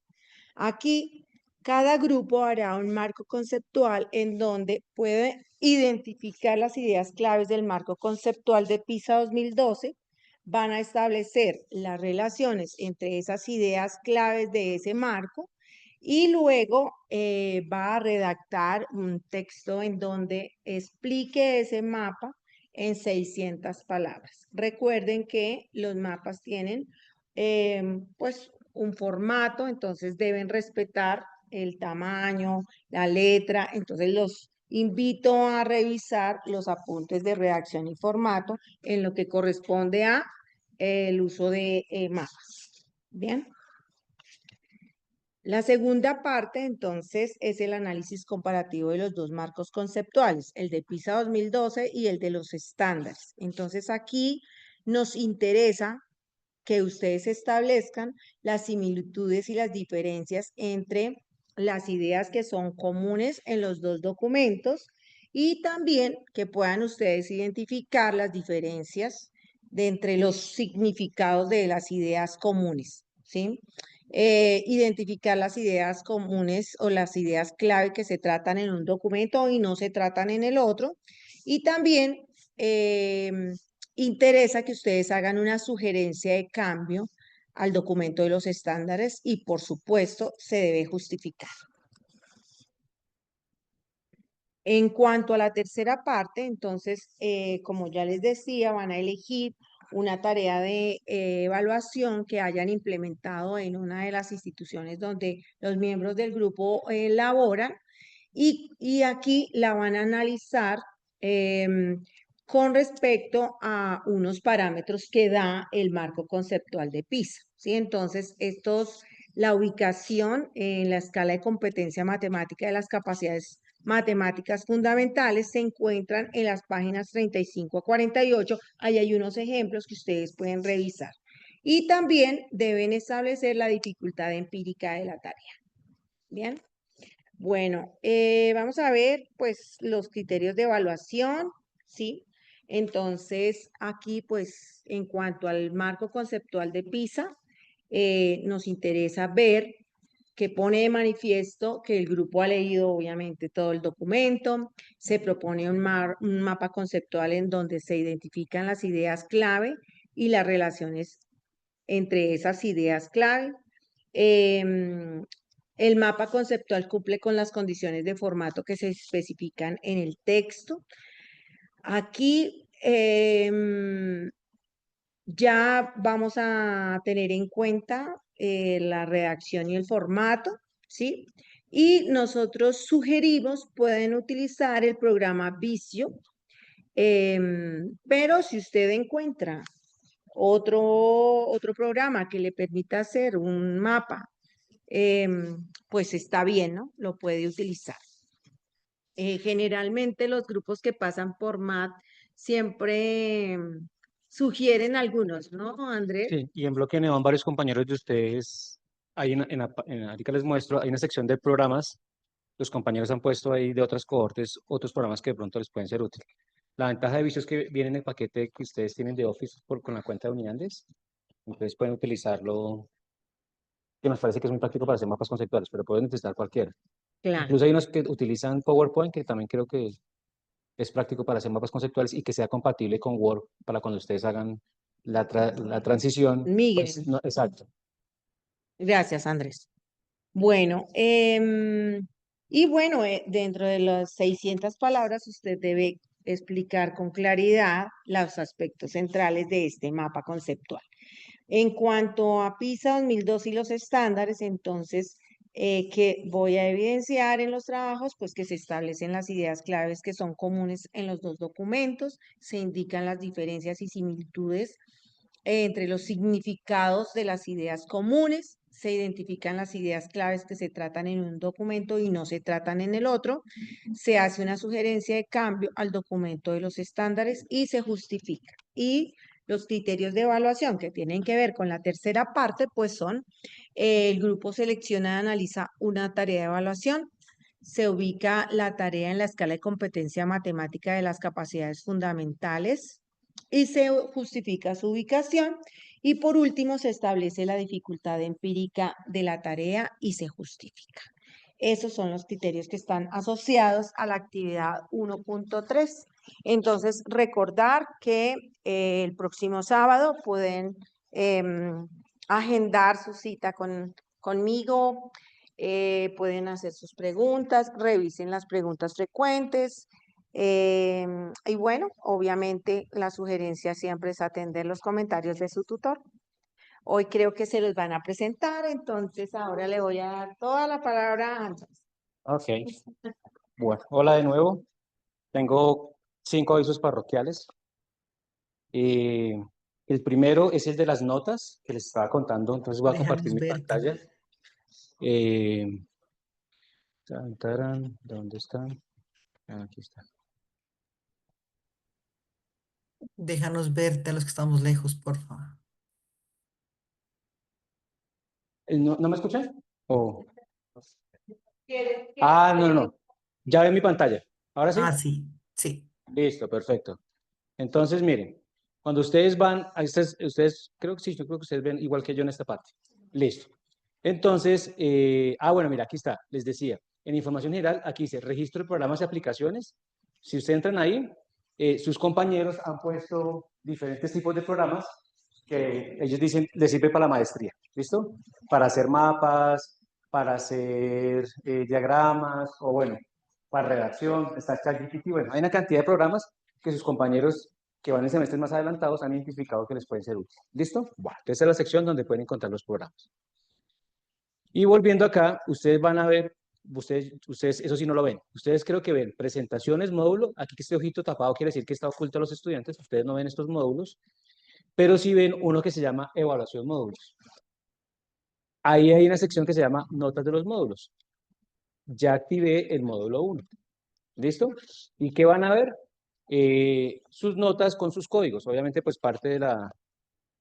Aquí, cada grupo hará un marco conceptual en donde puede identificar las ideas claves del marco conceptual de PISA 2012. Van a establecer las relaciones entre esas ideas claves de ese marco y luego va a redactar un texto en donde explique ese mapa en 600 palabras. Recuerden que los mapas tienen pues un formato, entonces deben respetar el tamaño, la letra, entonces los invito a revisar los apuntes de redacción y formato en lo que corresponde a el uso de mapas. Bien. La segunda parte, entonces, es el análisis comparativo de los dos marcos conceptuales, el de PISA 2012 y el de los estándares. Entonces, aquí nos interesa que ustedes establezcan las similitudes y las diferencias entre las ideas que son comunes en los dos documentos y también que puedan ustedes identificar las diferencias de entre los significados de las ideas comunes, ¿sí? Identificar las ideas comunes o las ideas clave que se tratan en un documento y no se tratan en el otro. Y también interesa que ustedes hagan una sugerencia de cambio al documento de los estándares y, por supuesto, se debe justificar. En cuanto a la tercera parte, entonces, como ya les decía, van a elegir una tarea de evaluación que hayan implementado en una de las instituciones donde los miembros del grupo laboran y aquí la van a analizar con respecto a unos parámetros que da el marco conceptual de PISA, ¿sí? Entonces, la ubicación en la escala de competencia matemática de las capacidades matemáticas fundamentales se encuentran en las páginas 35 a 48. Ahí hay unos ejemplos que ustedes pueden revisar. Y también deben establecer la dificultad empírica de la tarea. Bien. Bueno, vamos a ver pues los criterios de evaluación, ¿sí? Entonces, aquí pues en cuanto al marco conceptual de PISA, nos interesa ver que pone de manifiesto que el grupo ha leído obviamente todo el documento, se propone un mapa conceptual en donde se identifican las ideas clave y las relaciones entre esas ideas clave. El mapa conceptual cumple con las condiciones de formato que se especifican en el texto. Aquí ya vamos a tener en cuenta la redacción y el formato, ¿sí? Y nosotros sugerimos, pueden utilizar el programa Visio, pero si usted encuentra otro programa que le permita hacer un mapa, pues está bien, ¿no? Lo puede utilizar. Generalmente los grupos que pasan por MAT siempre sugieren algunos, ¿no, Andrés? Sí, y en Bloque Neo van varios compañeros de ustedes. Ahí ahorita les muestro, hay una sección de programas. Los compañeros han puesto ahí de otras cohortes otros programas que de pronto les pueden ser útiles. La ventaja de Visio es que viene en el paquete que ustedes tienen de Office con la cuenta de Uniandes. Entonces pueden utilizarlo, que nos parece que es muy práctico para hacer mapas conceptuales, pero pueden utilizar cualquiera. Claro. Incluso hay unos que utilizan PowerPoint, que también creo que es práctico para hacer mapas conceptuales y que sea compatible con Word para cuando ustedes hagan la transición. Miguel. Pues, no, exacto. Gracias, Andrés. Bueno, y bueno, dentro de las 600 palabras, usted debe explicar con claridad los aspectos centrales de este mapa conceptual. En cuanto a PISA 2002 y los estándares, entonces, que voy a evidenciar en los trabajos, pues que se establecen las ideas claves que son comunes en los dos documentos, se indican las diferencias y similitudes entre los significados de las ideas comunes, se identifican las ideas claves que se tratan en un documento y no se tratan en el otro, se hace una sugerencia de cambio al documento de los estándares y se justifica. Y los criterios de evaluación que tienen que ver con la tercera parte, pues son, el grupo selecciona y analiza una tarea de evaluación, se ubica la tarea en la escala de competencia matemática de las capacidades fundamentales y se justifica su ubicación. Y por último, se establece la dificultad empírica de la tarea y se justifica. Esos son los criterios que están asociados a la actividad 1.3. Entonces, recordar que el próximo sábado pueden agendar su cita conmigo, pueden hacer sus preguntas, revisen las preguntas frecuentes. Y bueno, obviamente la sugerencia siempre es atender los comentarios de su tutor. Hoy creo que se los van a presentar, entonces ahora le voy a dar toda la palabra a Andrés. Ok. Bueno, hola de nuevo. Tengo 5 avisos parroquiales. El primero es el de las notas que les estaba contando, entonces voy a compartir mi pantalla. ¿Dónde están? Aquí está. Déjanos verte a los que estamos lejos, por favor. ¿No me escuchan? No. Ya ven mi pantalla. ¿Ahora sí? Ah, sí, sí. Listo, perfecto. Entonces, miren, cuando ustedes van, ustedes, creo que sí, yo creo que ustedes ven igual que yo en esta parte. Listo. Entonces, bueno, mira, aquí está, les decía, en información general, aquí dice registro de programas y aplicaciones. Si ustedes entran ahí, sus compañeros han puesto diferentes tipos de programas que ellos dicen les sirve para la maestría, ¿listo? Para hacer mapas, para hacer diagramas, o bueno, para redacción, está ChatGPT, bueno, hay una cantidad de programas que sus compañeros que van en semestres más adelantados han identificado que les pueden ser útiles. ¿Listo? Bueno, esa es la sección donde pueden encontrar los programas. Y volviendo acá, ustedes van a ver, ustedes eso sí no lo ven. Ustedes creo que ven presentaciones, módulo. Aquí que este ojito tapado quiere decir que está oculto a los estudiantes. Ustedes no ven estos módulos, pero sí ven uno que se llama evaluación módulos. Ahí hay una sección que se llama notas de los módulos. Ya activé el módulo 1. ¿Listo? ¿Y qué van a ver? Sus notas con sus códigos. Obviamente, pues parte de la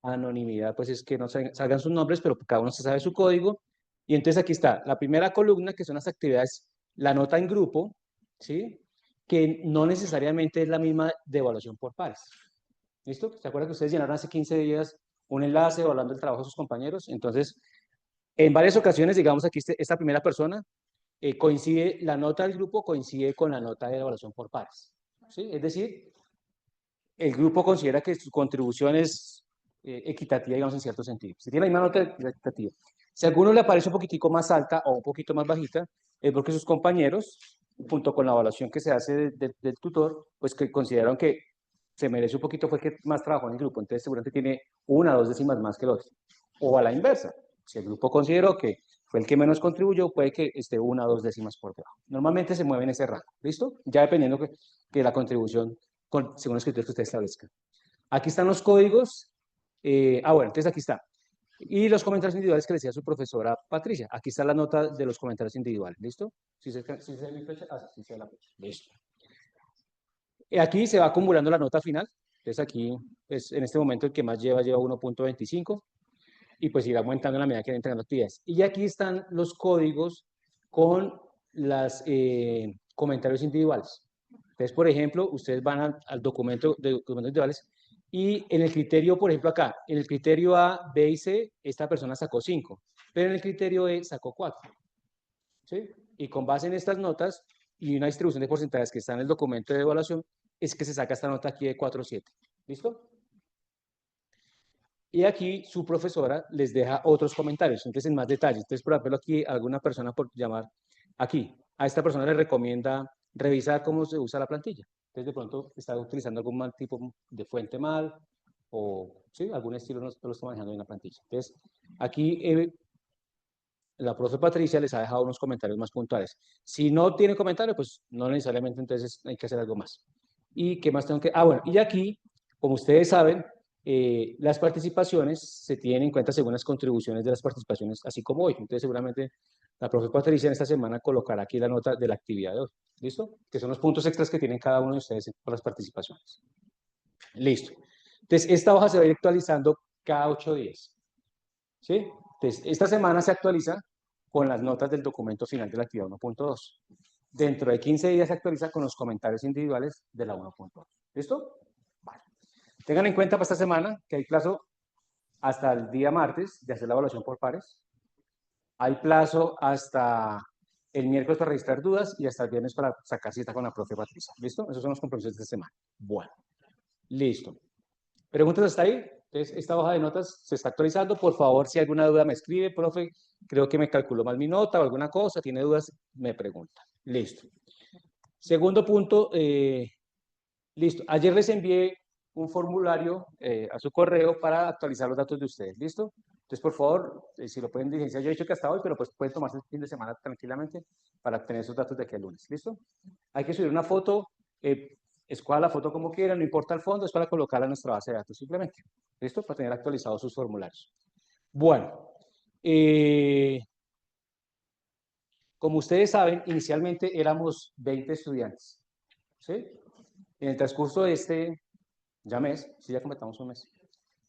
anonimidad, pues es que no salgan sus nombres, pero cada uno se sabe su código. Y entonces aquí está la primera columna, que son las actividades, la nota en grupo, ¿sí? Que no necesariamente es la misma de evaluación por pares. ¿Listo? ¿Se acuerdan que ustedes llenaron hace 15 días un enlace evaluando el trabajo de sus compañeros? Entonces, en varias ocasiones, digamos aquí esta primera persona, coincide, la nota del grupo coincide con la nota de evaluación por pares. ¿Sí? Es decir, el grupo considera que su contribución es equitativa, digamos, en cierto sentido. Si tiene la misma nota, es equitativa. Si a alguno le parece un poquitico más alta o un poquito más bajita, es porque sus compañeros, junto con la evaluación que se hace del tutor, pues que consideraron que se merece un poquito, fue que más trabajó en el grupo. Entonces, seguramente tiene 1 o 2 décimas más que el otro. O a la inversa. Si el grupo consideró que fue el que menos contribuyó, puede que esté 1 o 2 décimas por debajo. Normalmente se mueve en ese rango. ¿Listo? Ya dependiendo que la contribución, según los criterios que usted establezca. Aquí están los códigos. Bueno, entonces aquí está. Y los comentarios individuales que le decía su profesora Patricia. Aquí está la nota de los comentarios individuales. ¿Listo? ¿Sí se ve mi fecha? Sí se ve la fecha. Listo. Aquí se va acumulando la nota final. Entonces aquí, pues, en este momento el que más lleva 1.25 y pues irá aumentando en la medida que entran las actividades. Y aquí están los códigos con los comentarios individuales. Entonces, por ejemplo, ustedes van al documento de documentos individuales y en el criterio, por ejemplo, acá, en el criterio A, B y C, esta persona sacó 5, pero en el criterio E sacó 4. ¿Sí? Y con base en estas notas y una distribución de porcentajes que está en el documento de evaluación, es que se saca esta nota aquí de 4.7. ¿Listo? Y aquí su profesora les deja otros comentarios, entonces en más detalle. Entonces, por ejemplo, aquí alguna persona por llamar aquí, a esta persona le recomienda revisar cómo se usa la plantilla. Entonces, de pronto está utilizando algún mal tipo de fuente mal o ¿sí? Algún estilo no lo está manejando en la plantilla. Entonces, aquí la profe Patricia les ha dejado unos comentarios más puntuales. Si no tiene comentario, pues no necesariamente entonces hay que hacer algo más. ¿Y qué más tengo que...? Ah, bueno, y aquí, como ustedes saben, las participaciones se tienen en cuenta según las contribuciones de las participaciones, así como hoy. Entonces, seguramente la profe Patricia en esta semana colocará aquí la nota de la actividad de hoy. ¿Listo? Que son los puntos extras que tienen cada uno de ustedes por las participaciones. Listo. Entonces, esta hoja se va a ir actualizando cada 8 días. ¿Sí? Entonces, esta semana se actualiza con las notas del documento final de la actividad 1.2. Dentro de 15 días se actualiza con los comentarios individuales de la 1.2. ¿Listo? Vale. Tengan en cuenta para esta semana que hay plazo hasta el día martes de hacer la evaluación por pares. Hay plazo hasta el miércoles para registrar dudas y hasta el viernes para sacar cita con la profe Patricia. ¿Listo? Esos son los compromisos de esta semana. Bueno, listo. ¿Preguntas hasta ahí? Entonces, esta hoja de notas se está actualizando. Por favor, si hay alguna duda me escribe, profe, creo que me calculó mal mi nota o alguna cosa, tiene dudas, me pregunta. Listo. Segundo punto, listo. Ayer les envié un formulario a su correo para actualizar los datos de ustedes. ¿Listo? Entonces, por favor, si lo pueden diligenciar, yo he dicho que hasta hoy, pero pues pueden tomarse el fin de semana tranquilamente para obtener esos datos de aquí al lunes. ¿Listo? Hay que subir una foto, escoja la foto como quieran, no importa el fondo, es para colocarla en nuestra base de datos simplemente. ¿Listo? Para tener actualizados sus formularios. Bueno, como ustedes saben, inicialmente éramos 20 estudiantes. ¿Sí? En el transcurso de este mes, sí, ya completamos un mes.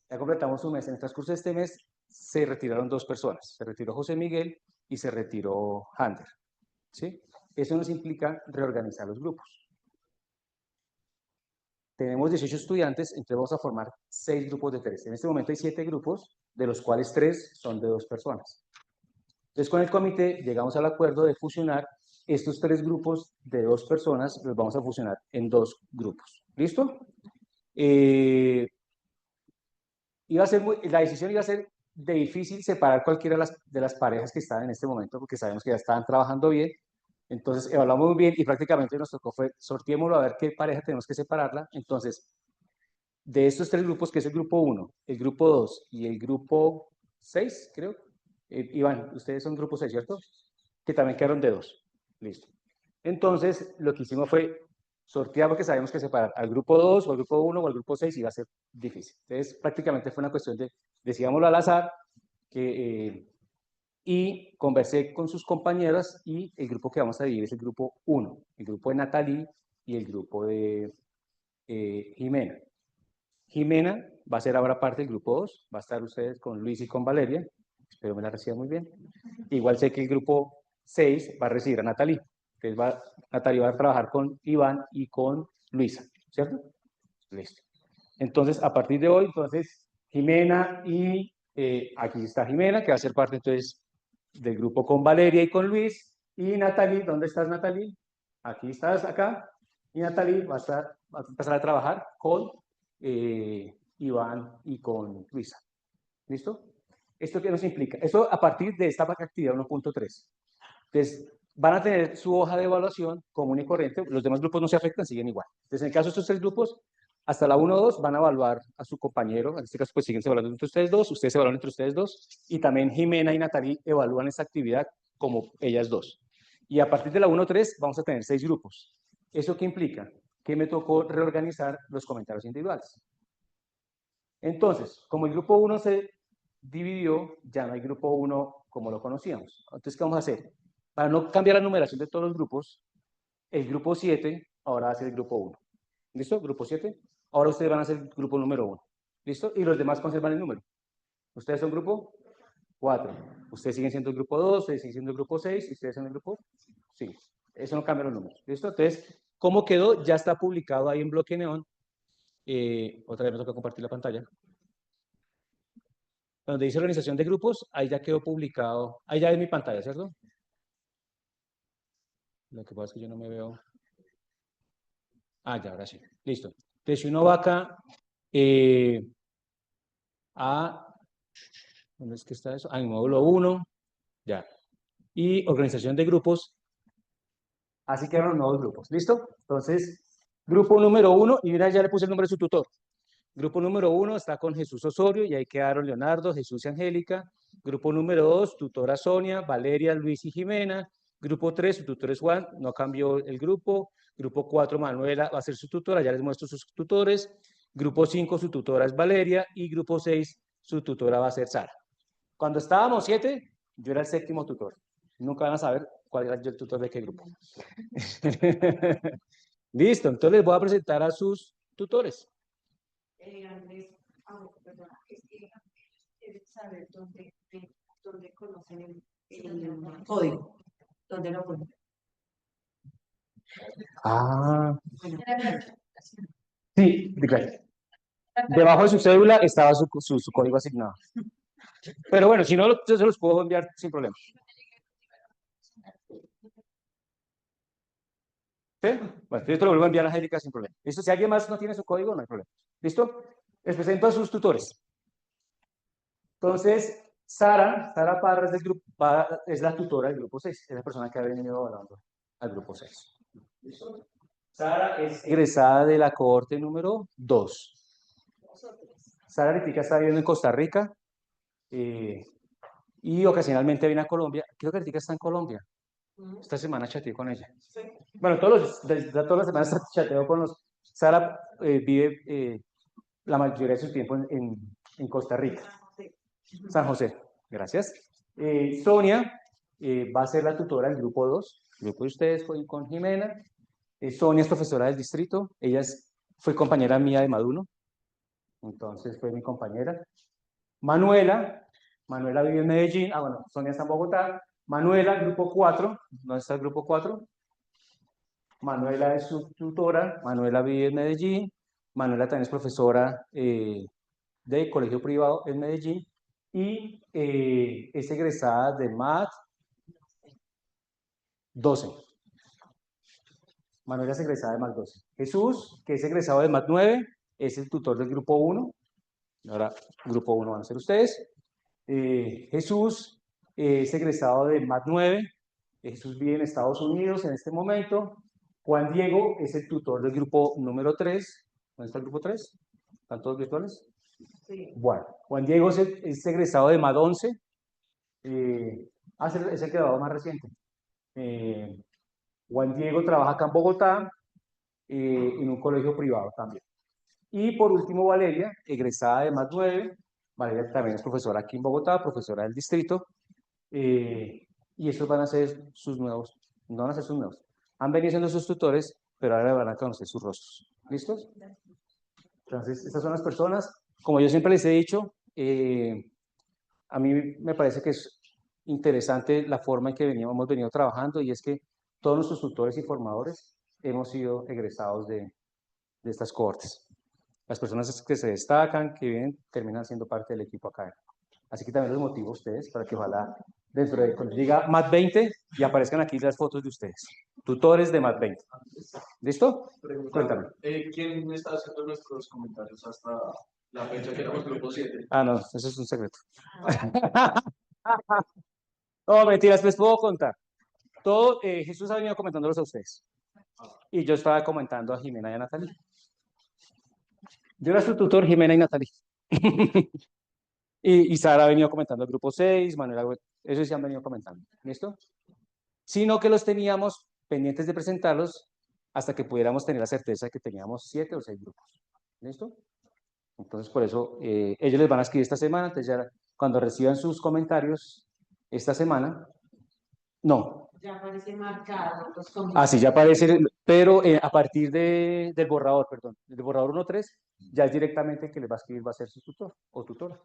Ya completamos un mes. En el transcurso de este mes se retiraron 2 personas. Se retiró José Miguel y se retiró Hander. ¿Sí? Eso nos implica reorganizar los grupos. Tenemos 18 estudiantes, entonces vamos a formar 6 grupos de 3. En este momento hay 7 grupos, de los cuales 3 son de 2 personas. Entonces, con el comité llegamos al acuerdo de fusionar estos 3 grupos de 2 personas, los vamos a fusionar en 2 grupos. ¿Listo? La decisión iba a ser de difícil separar cualquiera de las parejas que estaban en este momento, porque sabemos que ya estaban trabajando bien. Entonces, evaluamos muy bien y prácticamente nos tocó fue, sorteémoslo a ver qué pareja tenemos que separarla. Entonces, de estos 3 grupos, que es el grupo 1, el grupo 2 y el grupo 6, creo. Iván, ustedes son grupo 6, ¿cierto? Que también quedaron de 2. Listo. Entonces, lo que hicimos fue sortear porque sabemos que separar al grupo 2 o al grupo 1 o al grupo 6 iba a ser difícil. Entonces, prácticamente fue una cuestión de, decidámoslo al azar, y conversé con sus compañeras y el grupo que vamos a dividir es el grupo 1, el grupo de Natalie y el grupo de Jimena. Jimena va a ser ahora parte del grupo 2, va a estar ustedes con Luis y con Valeria, espero me la reciban muy bien. Igual sé que el grupo 6 va a recibir a Natalie, entonces Natalie va a trabajar con Iván y con Luisa, ¿cierto? Listo. Entonces, a partir de hoy, entonces, Jimena y aquí está Jimena, que va a ser parte entonces del grupo con Valeria y con Luis, y Natalie, ¿dónde estás Natalie? Aquí estás, acá, y Natalie va a empezar a trabajar con Iván y con Luisa. ¿Listo? ¿Esto qué nos implica? Esto a partir de esta actividad 1.3. Entonces, van a tener su hoja de evaluación común y corriente, los demás grupos no se afectan, siguen igual. Entonces, en el caso de estos 3 grupos, hasta la 1-2 van a evaluar a su compañero, en este caso pues siguen evaluando entre ustedes 2, ustedes evalúan entre ustedes 2, y también Jimena y Natalie evalúan esta actividad como ellas 2. Y a partir de la 1-3 vamos a tener 6 grupos. ¿Eso qué implica? Que me tocó reorganizar los comentarios individuales. Entonces, como el grupo 1 se dividió, ya no hay grupo 1 como lo conocíamos. Entonces, ¿qué vamos a hacer? Para no cambiar la numeración de todos los grupos, el grupo 7 ahora va a ser el grupo 1. ¿Listo? Grupo 7. Ahora ustedes van a ser el grupo número 1. ¿Listo? Y los demás conservan el número. Ustedes son grupo 4. Ustedes siguen siendo el grupo 2, ustedes siguen siendo el grupo 6, y ustedes son el grupo 5. Eso no cambia los números. ¿Listo? Entonces, ¿Cómo quedó? Ya está publicado ahí en Bloque Neón. Otra vez me toca compartir la pantalla. Donde dice organización de grupos, ahí ya quedó publicado. Ahí ya es mi pantalla, ¿cierto? Lo que pasa es que yo no me veo. Ah, ya, ahora sí. Listo. Entonces, si uno va acá ¿dónde es que está eso? En módulo 1, ya. Y organización de grupos. Así quedaron los nuevos grupos. ¿Listo? Entonces, grupo número 1, y mira, ya le puse el nombre de su tutor. Grupo número 1 está con Jesús Osorio, y ahí quedaron Leonardo, Jesús y Angélica. Grupo número 2, tutora Sonia, Valeria, Luis y Jimena. Grupo 3, su tutor es Juan, no cambió el grupo. Grupo 4, Manuela va a ser su tutora, ya les muestro sus tutores. Grupo 5, su tutora es Valeria. Y grupo 6, su tutora va a ser Sara. Cuando estábamos 7, yo era el 7º tutor. Nunca van a saber cuál era yo el tutor de qué grupo. Listo, entonces les voy a presentar a sus tutores. Andrés, perdona, es que quiero saber dónde conocen el código, dónde lo ponen. Sí, claro. Debajo de su cédula estaba su código asignado. Pero bueno, si no, yo se los puedo enviar sin problema. ¿Sí? Bueno, yo te lo vuelvo a enviar a Angélica sin problema. ¿Listo? Si alguien más no tiene su código, no hay problema. ¿Listo? Les presento a sus tutores. Entonces, Sara Parra es, del grupo, es la tutora del grupo 6. Es la persona que ha venido hablando al grupo 6. ¿Listo? Sara es egresada de la cohorte número 2. Sara ahorita está viviendo en Costa Rica y ocasionalmente viene a Colombia. Creo que ahorita está en Colombia. Esta semana chateé con ella. Bueno, todas las semanas chateo con los... Sara vive la mayoría de su tiempo en Costa Rica. San José, gracias. Sonia va a ser la tutora del grupo 2. El grupo de ustedes fue con Jimena. Sonia es profesora del distrito. Ella fue compañera mía de Maduno. Entonces fue mi compañera. Manuela vive en Medellín. Ah, bueno, Sonia está en Bogotá. Manuela, grupo 4. ¿Dónde está el grupo 4? Manuela es su tutora. Manuela vive en Medellín. Manuela también es profesora de colegio privado en Medellín. Y es egresada de MAT 12. Manuela es egresada de MAT 12. Jesús, que es egresado de MAT 9, es el tutor del grupo 1. Ahora, grupo 1 van a ser ustedes. Jesús es egresado de MAT 9. Jesús vive en Estados Unidos en este momento. Juan Diego es el tutor del grupo número 3. ¿Dónde está el grupo 3? ¿Están todos virtuales? Sí. Bueno, Juan Diego es egresado de MAT 11. Es el graduado más reciente. Juan Diego trabaja acá en Bogotá en un colegio privado también. Y por último, Valeria, egresada de MAT 9. Valeria también es profesora aquí en Bogotá, profesora del distrito. Y estos van a ser sus nuevos, no van a ser sus nuevos. Han venido siendo sus tutores, pero ahora van a conocer sus rostros. ¿Listos? Entonces, estas son las personas. Como yo siempre les he dicho, a mí me parece que es interesante la forma en que hemos venido trabajando, y es que todos nuestros tutores y formadores hemos sido egresados de estas cohortes. Las personas que se destacan, que vienen, terminan siendo parte del equipo académico. Así que también los motivo a ustedes para que ojalá dentro de cuando diga MAT 20 y aparezcan aquí las fotos de ustedes. Tutores de MAT 20. ¿Listo? Cuéntame. ¿Quién está haciendo nuestros comentarios hasta la fecha que éramos grupo 7? Ah, no, eso es un secreto. No, mentiras, les puedo contar. Todo, Jesús ha venido comentándolos a ustedes. Y yo estaba comentando a Jimena y a Natalie. Yo era su tutor, Jimena y Natalie. y Sara ha venido comentando el grupo 6, Manuela, esos se han venido comentando. ¿Listo? Sino que los teníamos pendientes de presentarlos hasta que pudiéramos tener la certeza de que teníamos 7 o 6 grupos. ¿Listo? Entonces, por eso, ellos les van a escribir esta semana. Entonces, ya cuando reciban sus comentarios esta semana, no. Ya aparece marcado los comentarios. Ah, sí, ya aparece, pero a partir del borrador, perdón, del borrador 1.3, ya es directamente que les va a escribir, va a ser su tutor o tutora.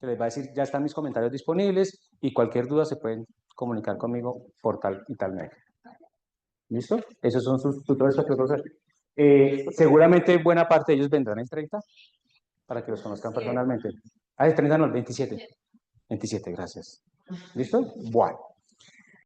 Que les va a decir, ya están mis comentarios disponibles y cualquier duda se pueden comunicar conmigo por tal y tal medio. ¿Listo? Esos son sus tutores. Seguramente buena parte de ellos vendrán el 30 para que los conozcan personalmente. Ah, el 30 no, el 27. 27, gracias. ¿Listo? Bueno.